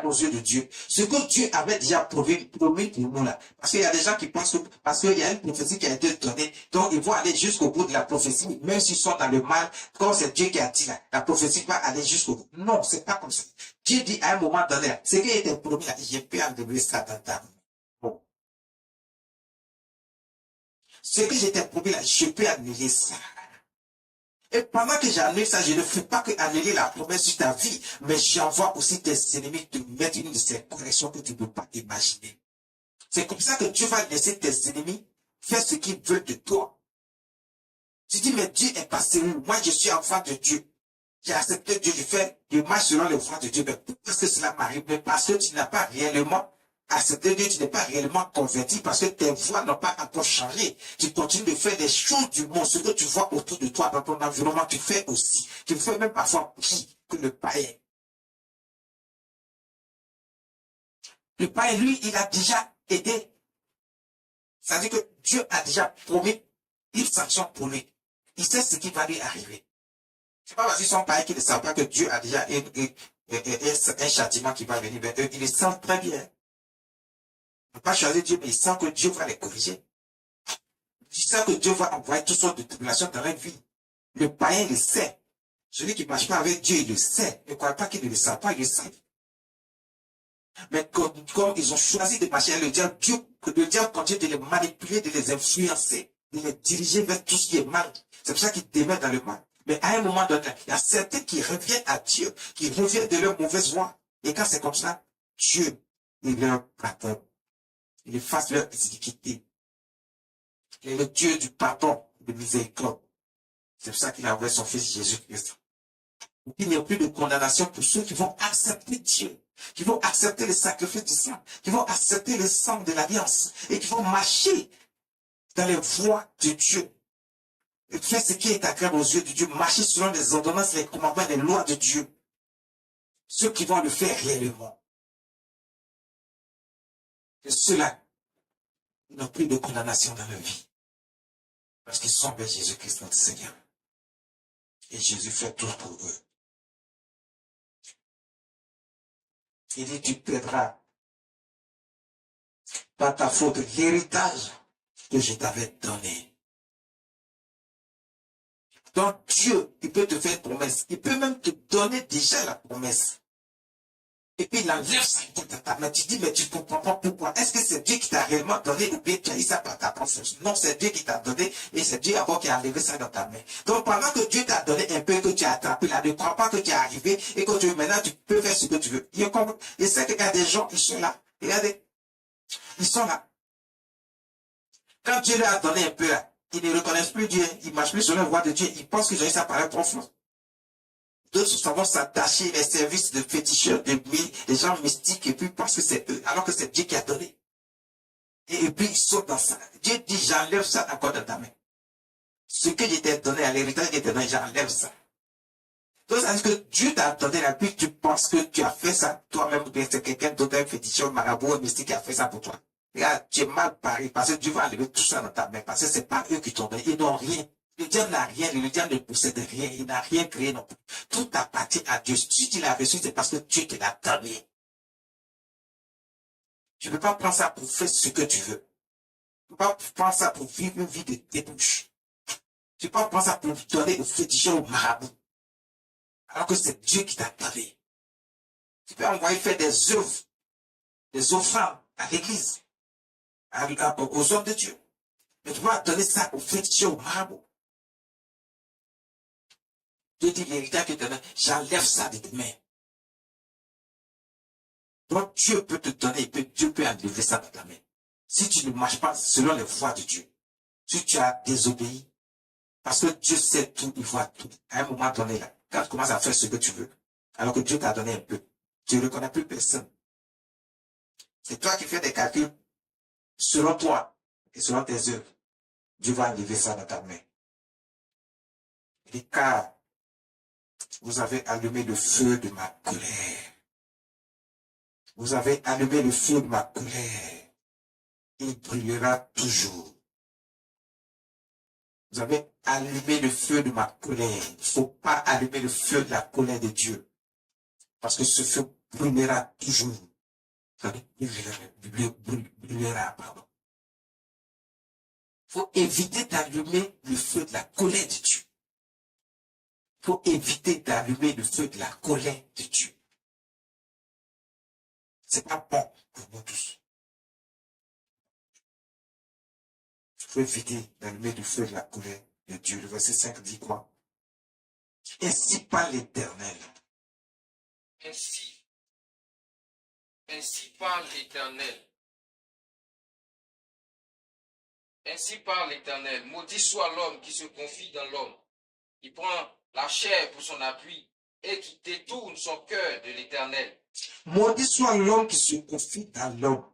aux yeux de Dieu, ce que Dieu avait déjà promis pour nous là, parce qu'il y a des gens qui pensent que, parce qu'il y a une prophétie qui a été donnée, donc ils vont aller jusqu'au bout de la prophétie, même s'ils sont dans le mal, quand c'est Dieu qui a dit là, la prophétie va aller jusqu'au bout. Non, c'est pas comme ça. Dieu dit à un moment donné, ce qui était promis là, je peux enlever ça dans ta main. Bon. Ce que j'étais promis là, je peux annuler ça. Et pendant que j'annule ça, je ne fais pas que annuler la promesse sur ta vie, mais j'envoie aussi tes ennemis te mettre une de ces corrections que tu ne peux pas imaginer. C'est comme ça que Dieu va laisser tes ennemis faire ce qu'ils veulent de toi. Tu dis, mais Dieu est passé où? Moi, je suis enfant de Dieu. J'ai accepté Dieu, je marche selon les voies de Dieu. Mais pourquoi est-ce que cela m'arrive? Mais parce que tu n'as pas réellement accepté Dieu, tu n'es pas réellement converti parce que tes voies n'ont pas encore changé. Tu continues de faire des choses du monde. Ce que tu vois autour de toi, dans ton environnement, tu fais aussi. Tu fais même parfois pire que le païen. Le païen, lui, il a déjà aidé. Ça veut dire que Dieu a déjà promis une sanction pour lui. Il sait ce qui va lui arriver. C'est pas parce qu'ils sont païens qu'ils ne savent pas que Dieu a déjà un châtiment qui va venir vers eux. Ils le savent très bien. Ils ne peuvent pas choisir Dieu, mais ils savent que Dieu va les corriger. Ils savent que Dieu va envoyer toutes sortes de tribulations dans leur vie. Le païen le sait. Celui qui ne marche pas avec Dieu, il le sait. Ne crois pas qu'il ne le sait pas, il le sait. Mais comme ils ont choisi de marcher avec le diable continue de les manipuler, de les influencer, de les diriger vers tout ce qui est mal. C'est pour ça qu'ils demeurent dans le mal. Mais à un moment donné, il y a certains qui reviennent à Dieu, qui reviennent de leur mauvaise voie. Et quand c'est comme ça, Dieu, il leur pardonne. Il efface leur iniquité. Il est le Dieu du pardon, de miséricorde. C'est pour ça qu'il a envoyé son fils Jésus-Christ. Il n'y a plus de condamnation pour ceux qui vont accepter Dieu, qui vont accepter le sacrifice du sang, qui vont accepter le sang de l'alliance et qui vont marcher dans les voies de Dieu. Et faire ce qui est agréable aux yeux de Dieu, marcher selon les ordonnances, les commandements, les lois de Dieu. Ceux qui vont le faire réellement. Et ceux-là n'ont plus de condamnation dans leur vie. Parce qu'ils sont vers Jésus-Christ notre Seigneur. Et Jésus fait tout pour eux. Il dit, tu perdras par ta faute l'héritage que je t'avais donné. Donc Dieu, il peut te faire une promesse. Il peut même te donner déjà la promesse. Et puis il enlève ça de ta main. Tu dis, mais tu ne comprends pas pourquoi. Est-ce que c'est Dieu qui t'a réellement donné ou bien tu as eu ça par ta propre force? Non, c'est Dieu qui t'a donné et c'est Dieu avant qui a enlevé ça dans ta main. Donc pendant que Dieu t'a donné un peu, que tu as attrapé là, ne crois pas que tu es arrivé et que maintenant tu peux faire ce que tu veux. Il sait qu'il y a des gens, ils sont là. Regardez, ils sont là. Quand Dieu leur a donné un peu là, ils ne reconnaissent plus Dieu, ils ne marchent plus sur la voie de Dieu, ils pensent qu'ils ont eu ça par leur propre force. D'autres vont s'attacher les services de féticheurs, de nuit, les gens mystiques, et puis parce que c'est eux, alors que c'est Dieu qui a donné. Et puis ils sautent dans ça. Dieu dit, j'enlève ça encore dans ta main. Ce que je t'ai donné à l'héritage que je t'ai donné, j'enlève ça. Donc ça veut dire que Dieu t'a donné la vie, tu penses que tu as fait ça toi-même, ou bien c'est quelqu'un d'autre, un féticheur, marabout, un mystique qui a fait ça pour toi. Regarde, tu es mal paré, parce que Dieu va enlever tout ça dans ta main, parce que c'est pas eux qui t'ont donné, ils n'ont rien. Le diable n'a rien, le diable ne possède rien, il n'a rien créé non plus. Tout appartient à Dieu. Si tu l'as reçu, c'est parce que Dieu te l'a donné. Tu ne peux pas prendre ça pour faire ce que tu veux. Tu ne peux pas prendre ça pour vivre une vie de débauche. Tu ne peux pas prendre ça pour donner au féticheur, au marabout. Alors que c'est Dieu qui t'a donné. Tu peux envoyer faire des œuvres, des offrandes à l'église, aux hommes de Dieu. Mais tu vas donner ça au féticheur, au marabout. Dieu dit l'héritage que tu donnes, j'enlève ça de tes mains. Donc Dieu peut te donner, Dieu peut enlever ça de ta main. Si tu ne marches pas selon les voies de Dieu, si tu as désobéi, parce que Dieu sait tout, il voit tout. À un moment donné, là, quand tu commences à faire ce que tu veux, alors que Dieu t'a donné un peu, tu ne reconnais plus personne. C'est toi qui fais des calculs selon toi et selon tes œuvres. Dieu va enlever ça dans ta main. Et car vous avez allumé le feu de ma colère. Vous avez allumé le feu de ma colère. Il brûlera toujours. Vous avez allumé le feu de ma colère. Il ne faut pas allumer le feu de la colère de Dieu. Parce que ce feu brûlera toujours. Brûlera, pardon. Il faut éviter d'allumer le feu de la colère de Dieu. Il faut éviter d'allumer le feu de la colère de Dieu. C'est pas bon pour nous tous. Il faut éviter d'allumer le feu de la colère de Dieu. Le verset 5 dit quoi? Ainsi parle l'Éternel. Ainsi parle l'Éternel. Ainsi parle l'Éternel. Maudit soit l'homme qui se confie dans l'homme. Il prend la chair pour son appui et qui détourne son cœur de l'Éternel. Maudit soit l'homme qui se confie dans l'homme.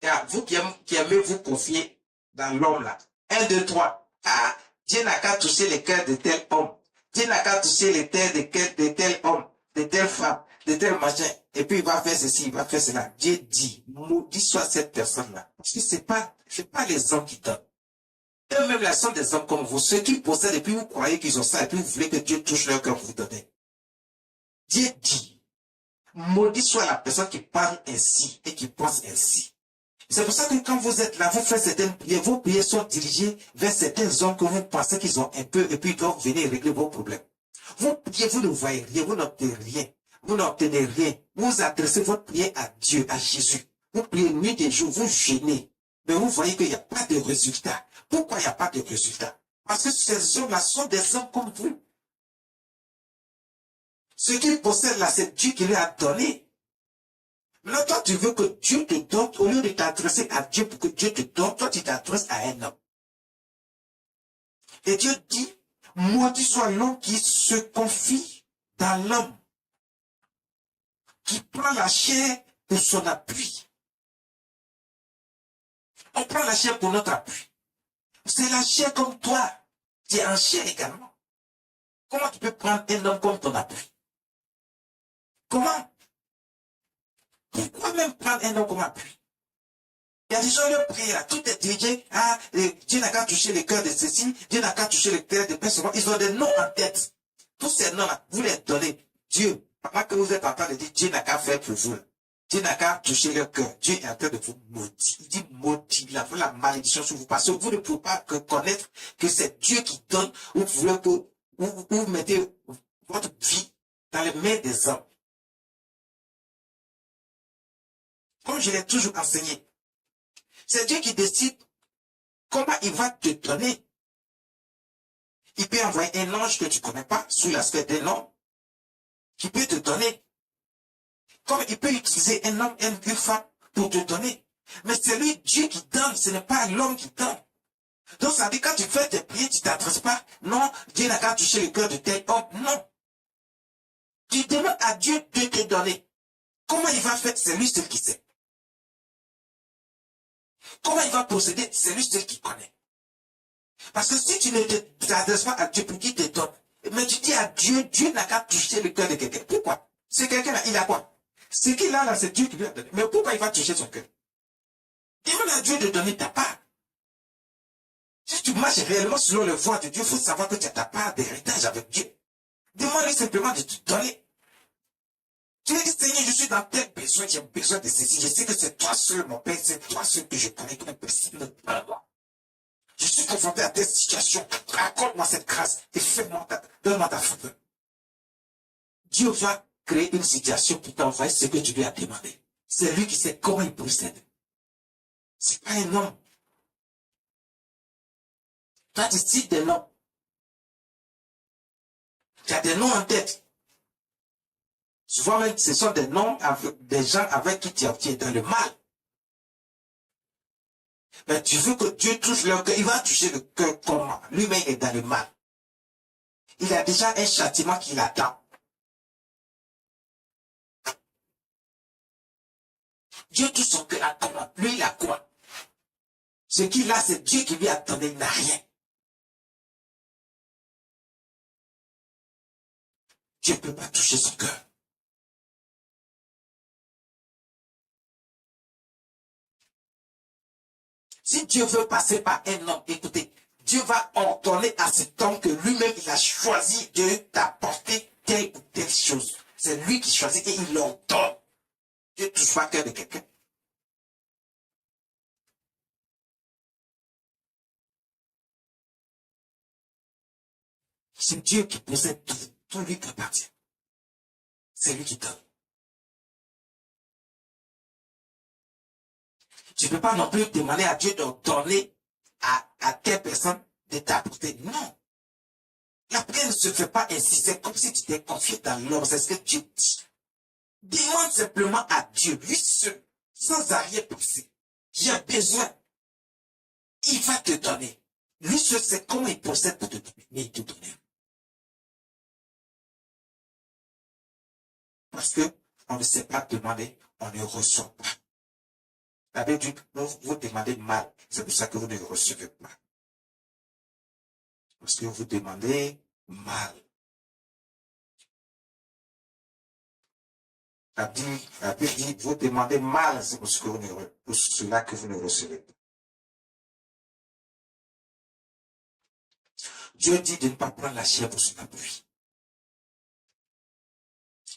Car vous qui aimez vous confier dans l'homme là. 1, 2, 3. Ah, Dieu n'a qu'à toucher le cœur de tel homme. Dieu n'a qu'à toucher les terres de tel homme, de telle femme, de tel machin. Et puis il va faire ceci, il va faire cela. Dieu dit, maudit soit cette personne-là. Parce que c'est pas les hommes qui donnent. Eux-mêmes, là, sont des hommes comme vous. Ceux qui possèdent, et puis vous croyez qu'ils ont ça, et puis vous voulez que Dieu touche leur cœur pour vous donner. Dieu dit, maudit soit la personne qui parle ainsi et qui pense ainsi. C'est pour ça que quand vous êtes là, vous faites certaines prières, vos prières sont dirigées vers certains hommes que vous pensez qu'ils ont un peu, et puis ils doivent venir régler vos problèmes. Vous priez, vous ne voyez rien, vous n'obtenez rien. Vous n'obtenez rien. Vous adressez votre prière à Dieu, à Jésus. Vous priez nuit et jour, vous gênez. Mais vous voyez qu'il n'y a pas de résultat. Pourquoi il n'y a pas de résultat? Parce que ces hommes-là sont des hommes comme vous. Ce qu'ils possèdent là, c'est Dieu qui lui a donné. Maintenant, toi, tu veux que Dieu te donne, au lieu de t'adresser à Dieu pour que Dieu te donne, toi, tu t'adresses à un homme. Et Dieu dit, maudit soit l'homme qui se confie dans l'homme, qui prend la chair pour son appui. On prend la chair pour notre appui. C'est la chair comme toi. Tu es en chair également. Comment tu peux prendre un homme comme ton appui? Comment? Pourquoi même prendre un homme comme appui? Il y a des gens qui prient là, tout est dirigé. Ah, Dieu n'a qu'à toucher le cœur de ceci, Dieu n'a qu'à toucher le cœur de personnes. Ils ont des noms en tête. Tous ces noms-là, vous les donnez. Dieu, pendant que vous êtes en train de dire, Dieu n'a qu'à faire pour vous. Dieu n'a qu'à toucher leur cœur. Dieu est en train de vous maudire. Il dit maudit, il a fait la malédiction sur vous. Parce que vous ne pouvez pas connaître que c'est Dieu qui donne, ou vous voulez que vous mettez votre vie dans les mains des hommes. Comme je l'ai toujours enseigné, c'est Dieu qui décide comment il va te donner. Il peut envoyer un ange que tu ne connais pas, sous l'aspect d'un homme, qui peut te donner. Comme il peut utiliser un homme, une femme, pour te donner. Mais c'est lui, Dieu, qui donne, ce n'est pas l'homme qui donne. Donc ça dit, quand tu fais tes prières, tu ne t'adresses pas. Non, Dieu n'a qu'à toucher le cœur de tel homme. Non. Tu demandes à Dieu de te donner. Comment il va faire? C'est lui seul qui sait. Comment il va procéder? C'est lui seul qui connaît. Parce que si tu ne t'adresses pas à Dieu pour qu'il te donne, mais tu dis à Dieu, Dieu n'a qu'à toucher le cœur de quelqu'un. Pourquoi? C'est quelqu'un-là, il a quoi? Ce qu'il a là, c'est Dieu qui lui a donné. Mais pourquoi il va toucher son cœur? Demande à Dieu de donner ta part. Si tu marches réellement selon le voie de Dieu, il faut savoir que tu as ta part d'héritage avec Dieu. Demande-lui simplement de te donner. Tu dis, Seigneur, je suis dans tel besoin, j'ai besoin de ceci. Je sais que c'est toi seul, mon Père, c'est toi seul que je connais comme personne ne peut. Je suis confronté à telle situation. Accorde-moi cette grâce et fais-moi donne-moi ta faveur. Dieu va créer une situation pour t'envoyer ce que tu lui as demandé. C'est lui qui sait comment il procède. C'est pas un homme. Toi, tu cites des noms. Tu as des noms en tête. Souvent même, ce sont des noms des gens avec qui tu es dans le mal. Mais tu veux que Dieu touche leur cœur. Il va toucher le cœur comment? Lui-même est dans le mal. Il a déjà un châtiment qui l'attend. Dieu touche son cœur à comment? Lui, il a quoi? Ce qu'il a, c'est Dieu qui lui a donné, il n'a rien. Dieu ne peut pas toucher son cœur. Si Dieu veut passer par un homme, écoutez, Dieu va ordonner à cet homme que lui-même, il a choisi de t'apporter telle ou telle chose. C'est lui qui choisit et il l'ordonne. Dieu ne touche pas le cœur de quelqu'un. C'est Dieu qui possède tout. Tout lui appartient. C'est lui qui donne. Tu ne peux pas non plus demander à Dieu de donner à telle personne de t'apporter. Non. La prière ne se fait pas ainsi. C'est comme si tu t'es confié dans l'homme. C'est ce que Dieu dit. Demande simplement à Dieu, lui seul, sans arrière-pensée. J'ai besoin. Il va te donner. Lui seul sait comment il procède pour te donner. Mais il te donne. Parce que on ne sait pas demander, on ne reçoit pas. La Bible dit, vous demandez mal. C'est pour ça que vous ne recevez pas. Parce que vous demandez mal. La Bible dit, vous demandez mal, c'est pour cela que vous ne recevez pas. Dieu dit de ne pas prendre la chair pour son appui.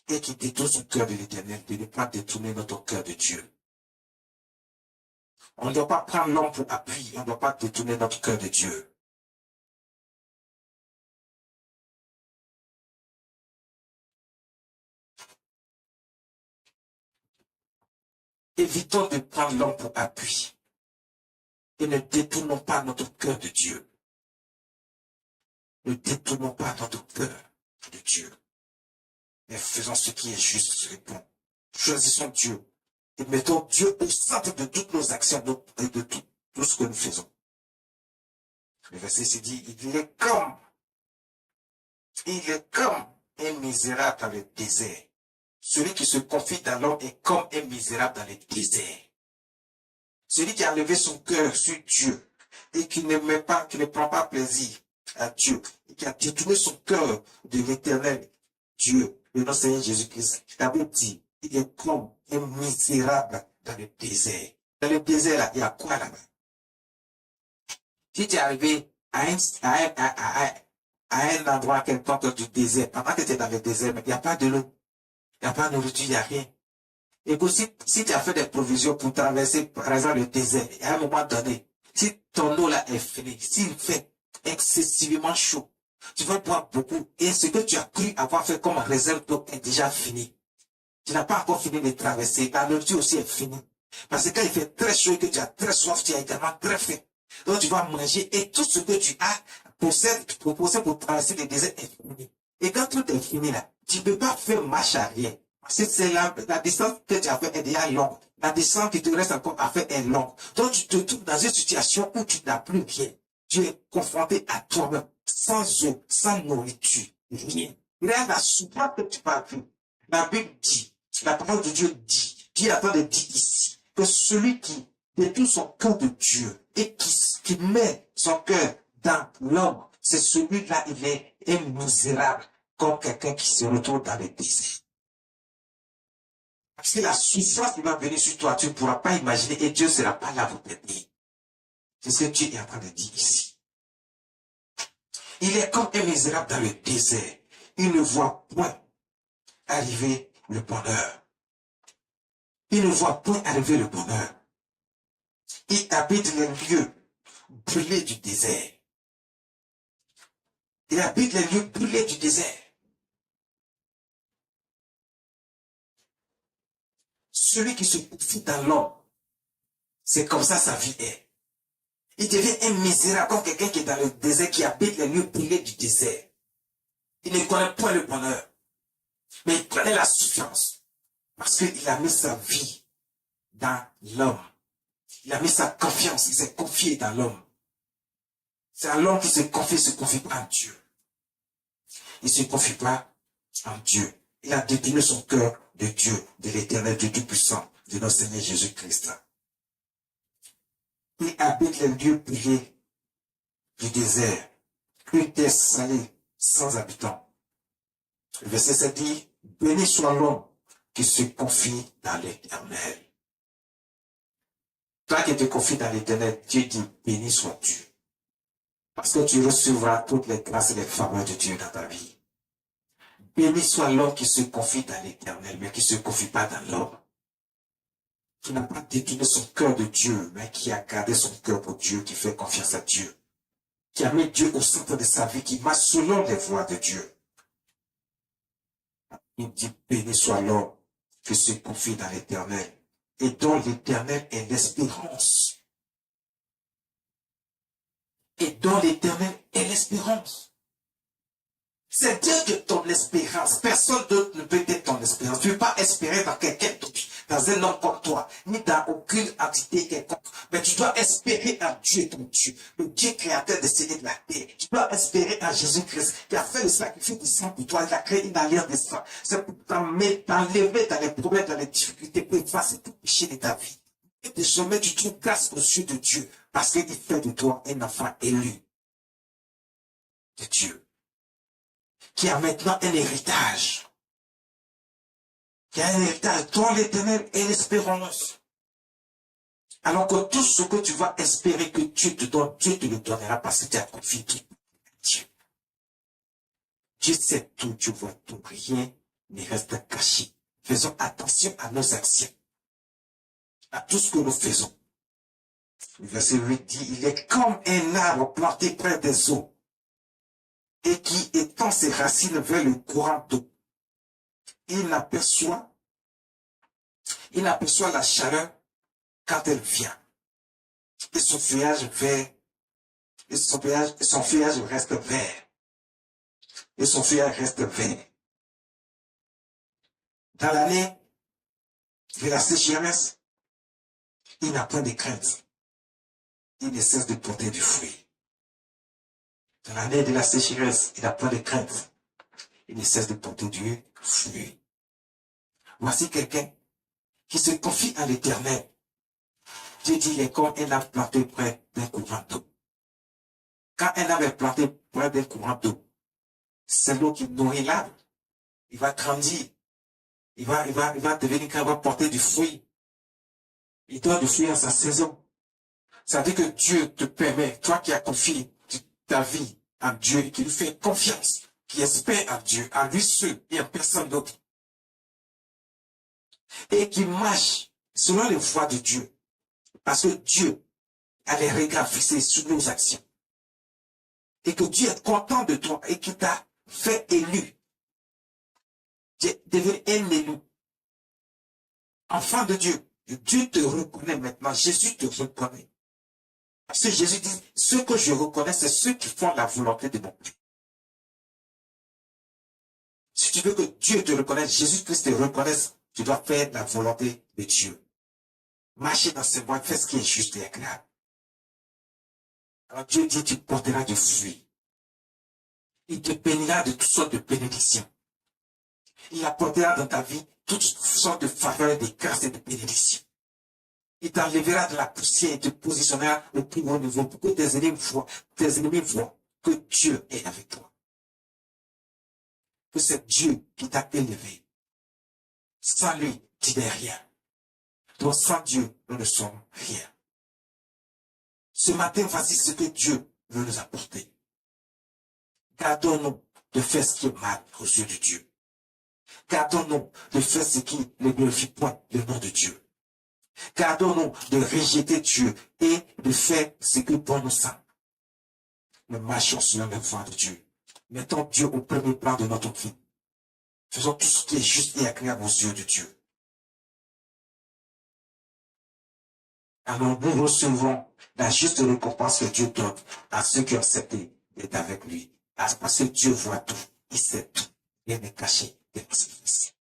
Et qui détourne son cœur de l'Éternel, de ne pas détourner notre cœur de Dieu. On ne doit pas prendre l'homme pour appui, on ne doit pas détourner notre cœur de Dieu. Évitons de prendre l'homme pour appui. Et ne détournons pas notre cœur de Dieu. Ne détournons pas notre cœur de Dieu. Mais faisons ce qui est juste et bon. Choisissons Dieu. Et mettons Dieu au centre de toutes nos actions et de tout ce que nous faisons. Le verset se dit, il est comme un misérable dans le désert. Celui qui se confie dans l'homme est comme un misérable dans le désert. Celui qui a levé son cœur sur Dieu et qui ne prend pas plaisir à Dieu et qui a détourné son cœur de l'Éternel Dieu, le notre Seigneur Jésus-Christ. La Bible dit, il est comme un misérable dans le désert. Dans le désert, là, il y a quoi là-bas? Si tu es arrivé à un endroit quelconque du désert, pendant que tu es dans le désert, mais il n'y a pas de l'eau, il n'y a pas de nourriture, il n'y a rien. Et puis si tu as fait des provisions pour traverser, par exemple, le désert, à un moment donné, si ton eau là est finie, s'il fait excessivement chaud, tu vas boire beaucoup, et ce que tu as cru avoir fait comme réserve d'eau est déjà fini. Tu n'as pas encore fini de traverser, la nourriture aussi est finie. Parce que quand il fait très chaud et que tu as très soif, tu as également très faim. Donc tu vas manger et tout ce que tu as proposé pour traverser le désert est fini. Et quand tout est fini là, tu ne peux pas faire marche arrière. Parce que c'est la distance que tu as fait est déjà longue. La distance qui te reste encore à faire est longue. Donc tu te trouves dans une situation où tu n'as plus rien. Tu es confronté à toi-même, sans eau, sans nourriture, rien. Rien la souffrance que tu vas vivre. La Bible dit, la parole de Dieu dit, Dieu attend de dire ici, que celui qui détourne son cœur de Dieu et qui met son cœur dans l'homme, c'est celui-là, il est misérable, comme quelqu'un qui se retrouve dans le désert. Parce que la souffrance qui va venir sur toi, tu ne pourras pas imaginer et Dieu ne sera pas là pour t'aider. C'est ce que Dieu est en train de dire ici. Il est comme un misérable dans le désert. Il ne voit point arriver le bonheur. Il ne voit point arriver le bonheur. Il habite les lieux brûlés du désert. Il habite les lieux brûlés du désert. Celui qui se confie dans l'homme, c'est comme ça sa vie est. Il devient un misérable comme quelqu'un qui est dans le désert, qui habite les lieux brûlés du désert. Il ne connaît point le bonheur, mais il connaît la souffrance, parce qu'il a mis sa vie dans l'homme. Il a mis sa confiance, il s'est confié dans l'homme. C'est à l'homme qui se confie pas en Dieu. Il ne se confie pas en Dieu. Il a détourné son cœur de Dieu, de l'Éternel, du Tout-Puissant, de notre Seigneur Jésus-Christ. Il habite les lieux brûlés du désert, une terre salée, sans habitants. Le verset 7 dit, béni soit l'homme qui se confie dans l'Éternel. Toi qui te confies dans l'Éternel, Dieu dit, béni soit Dieu. Parce que tu recevras toutes les grâces et les faveurs de Dieu dans ta vie. Béni soit l'homme qui se confie dans l'Éternel, mais qui ne se confie pas dans l'homme. Qui n'a pas détourné son cœur de Dieu, mais qui a gardé son cœur pour Dieu, qui fait confiance à Dieu. Qui a mis Dieu au centre de sa vie, qui marche selon les voies de Dieu. Il dit, béni soit l'homme qui se confie dans l'Éternel, et dont l'Éternel est l'espérance. Et dont l'Éternel est l'espérance. C'est Dieu qui est ton espérance. Personne d'autre ne peut être ton espérance. Tu ne peux pas espérer dans quelqu'un d'autre, dans un homme comme toi, ni dans aucune entité quelconque. Mais tu dois espérer en Dieu, ton Dieu, le Dieu créateur des cieux et de la terre. Tu dois espérer en Jésus-Christ, qui a fait le sacrifice du sang pour toi. Il a créé une alliance de sang. C'est pour t'enlever dans les problèmes, dans les difficultés, pour effacer tout péché de ta vie. Et désormais, tu trouves grâce aux yeux de Dieu parce qu'il fait de toi un enfant élu de Dieu, qui a maintenant un héritage. Qui a un héritage dont l'Éternel est l'espérance. Alors que tout ce que tu vas espérer que Dieu te donne, Dieu te le donnera parce que tu as confié tout à Dieu. Dieu sait tout, Dieu voit tout, rien ne reste caché. Faisons attention à nos actions, à tout ce que nous faisons. Le verset 8 dit, il est comme un arbre planté près des eaux et qui étend ses racines vers le courant d'eau. Il aperçoit la chaleur quand elle vient. Et son feuillage vert, et son feuillage reste vert. Et son feuillage reste vert. Dans l'année de la sécheresse, il n'a point de crainte. Il ne cesse de porter du fruit. Dans l'année de la sécheresse, il n'a point de crainte. Il ne cesse de porter du fruit. Voici quelqu'un qui se confie à l'Éternel. Dieu dit, il est comme un arbre planté près d'un courant d'eau. Quand un arbre est planté près d'un courant d'eau, c'est l'eau qui nourrit l'arbre. Il va grandir. Il va devenir quand il va porter du fruit. Il donne du fruit à sa saison. Ça veut dire que Dieu te permet, toi qui as confié ta vie à Dieu et qui lui fait confiance, qui espère à Dieu, à lui seul et à personne d'autre, et qui marche selon les voies de Dieu, parce que Dieu a les regards fixés sur nos actions, et que Dieu est content de toi et qu'il t'a fait élu. Tu es devenu un élu, enfant de Dieu. Dieu te reconnaît maintenant, Jésus te reconnaît. Parce que Jésus dit, ceux que je reconnais, c'est ceux qui font la volonté de mon Père. Si tu veux que Dieu te reconnaisse, Jésus-Christ te reconnaisse, tu dois faire la volonté de Dieu. Marcher dans ses voies, faire ce qui est juste et agréable. Alors Dieu dit, tu porteras du fruit. Il te bénira de toutes sortes de bénédictions. Il apportera dans ta vie toutes sortes de faveurs, de grâces et de bénédictions. Il t'enlèvera de la poussière et te positionnera au plus haut niveau pour que tes ennemis voient que Dieu est avec toi. Que c'est Dieu qui t'a élevé. Sans lui, tu n'es rien. Donc sans Dieu, nous ne sommes rien. Ce matin, voici ce que Dieu veut nous apporter. Gardons-nous de faire ce qui est mal aux yeux de Dieu. Gardons-nous de faire ce qui ne glorifie point le nom de Dieu. Gardons-nous de rejeter Dieu et de faire ce que bon nous semble. Nous marchons sur la voie de Dieu. Mettons Dieu au premier plan de notre vie. Faisons tout ce qui est juste et agréable aux yeux de Dieu. Alors nous recevons la juste récompense que Dieu donne à ceux qui ont accepté d'être avec lui. Parce que Dieu voit tout, il sait tout, rien n'est caché des conséquences.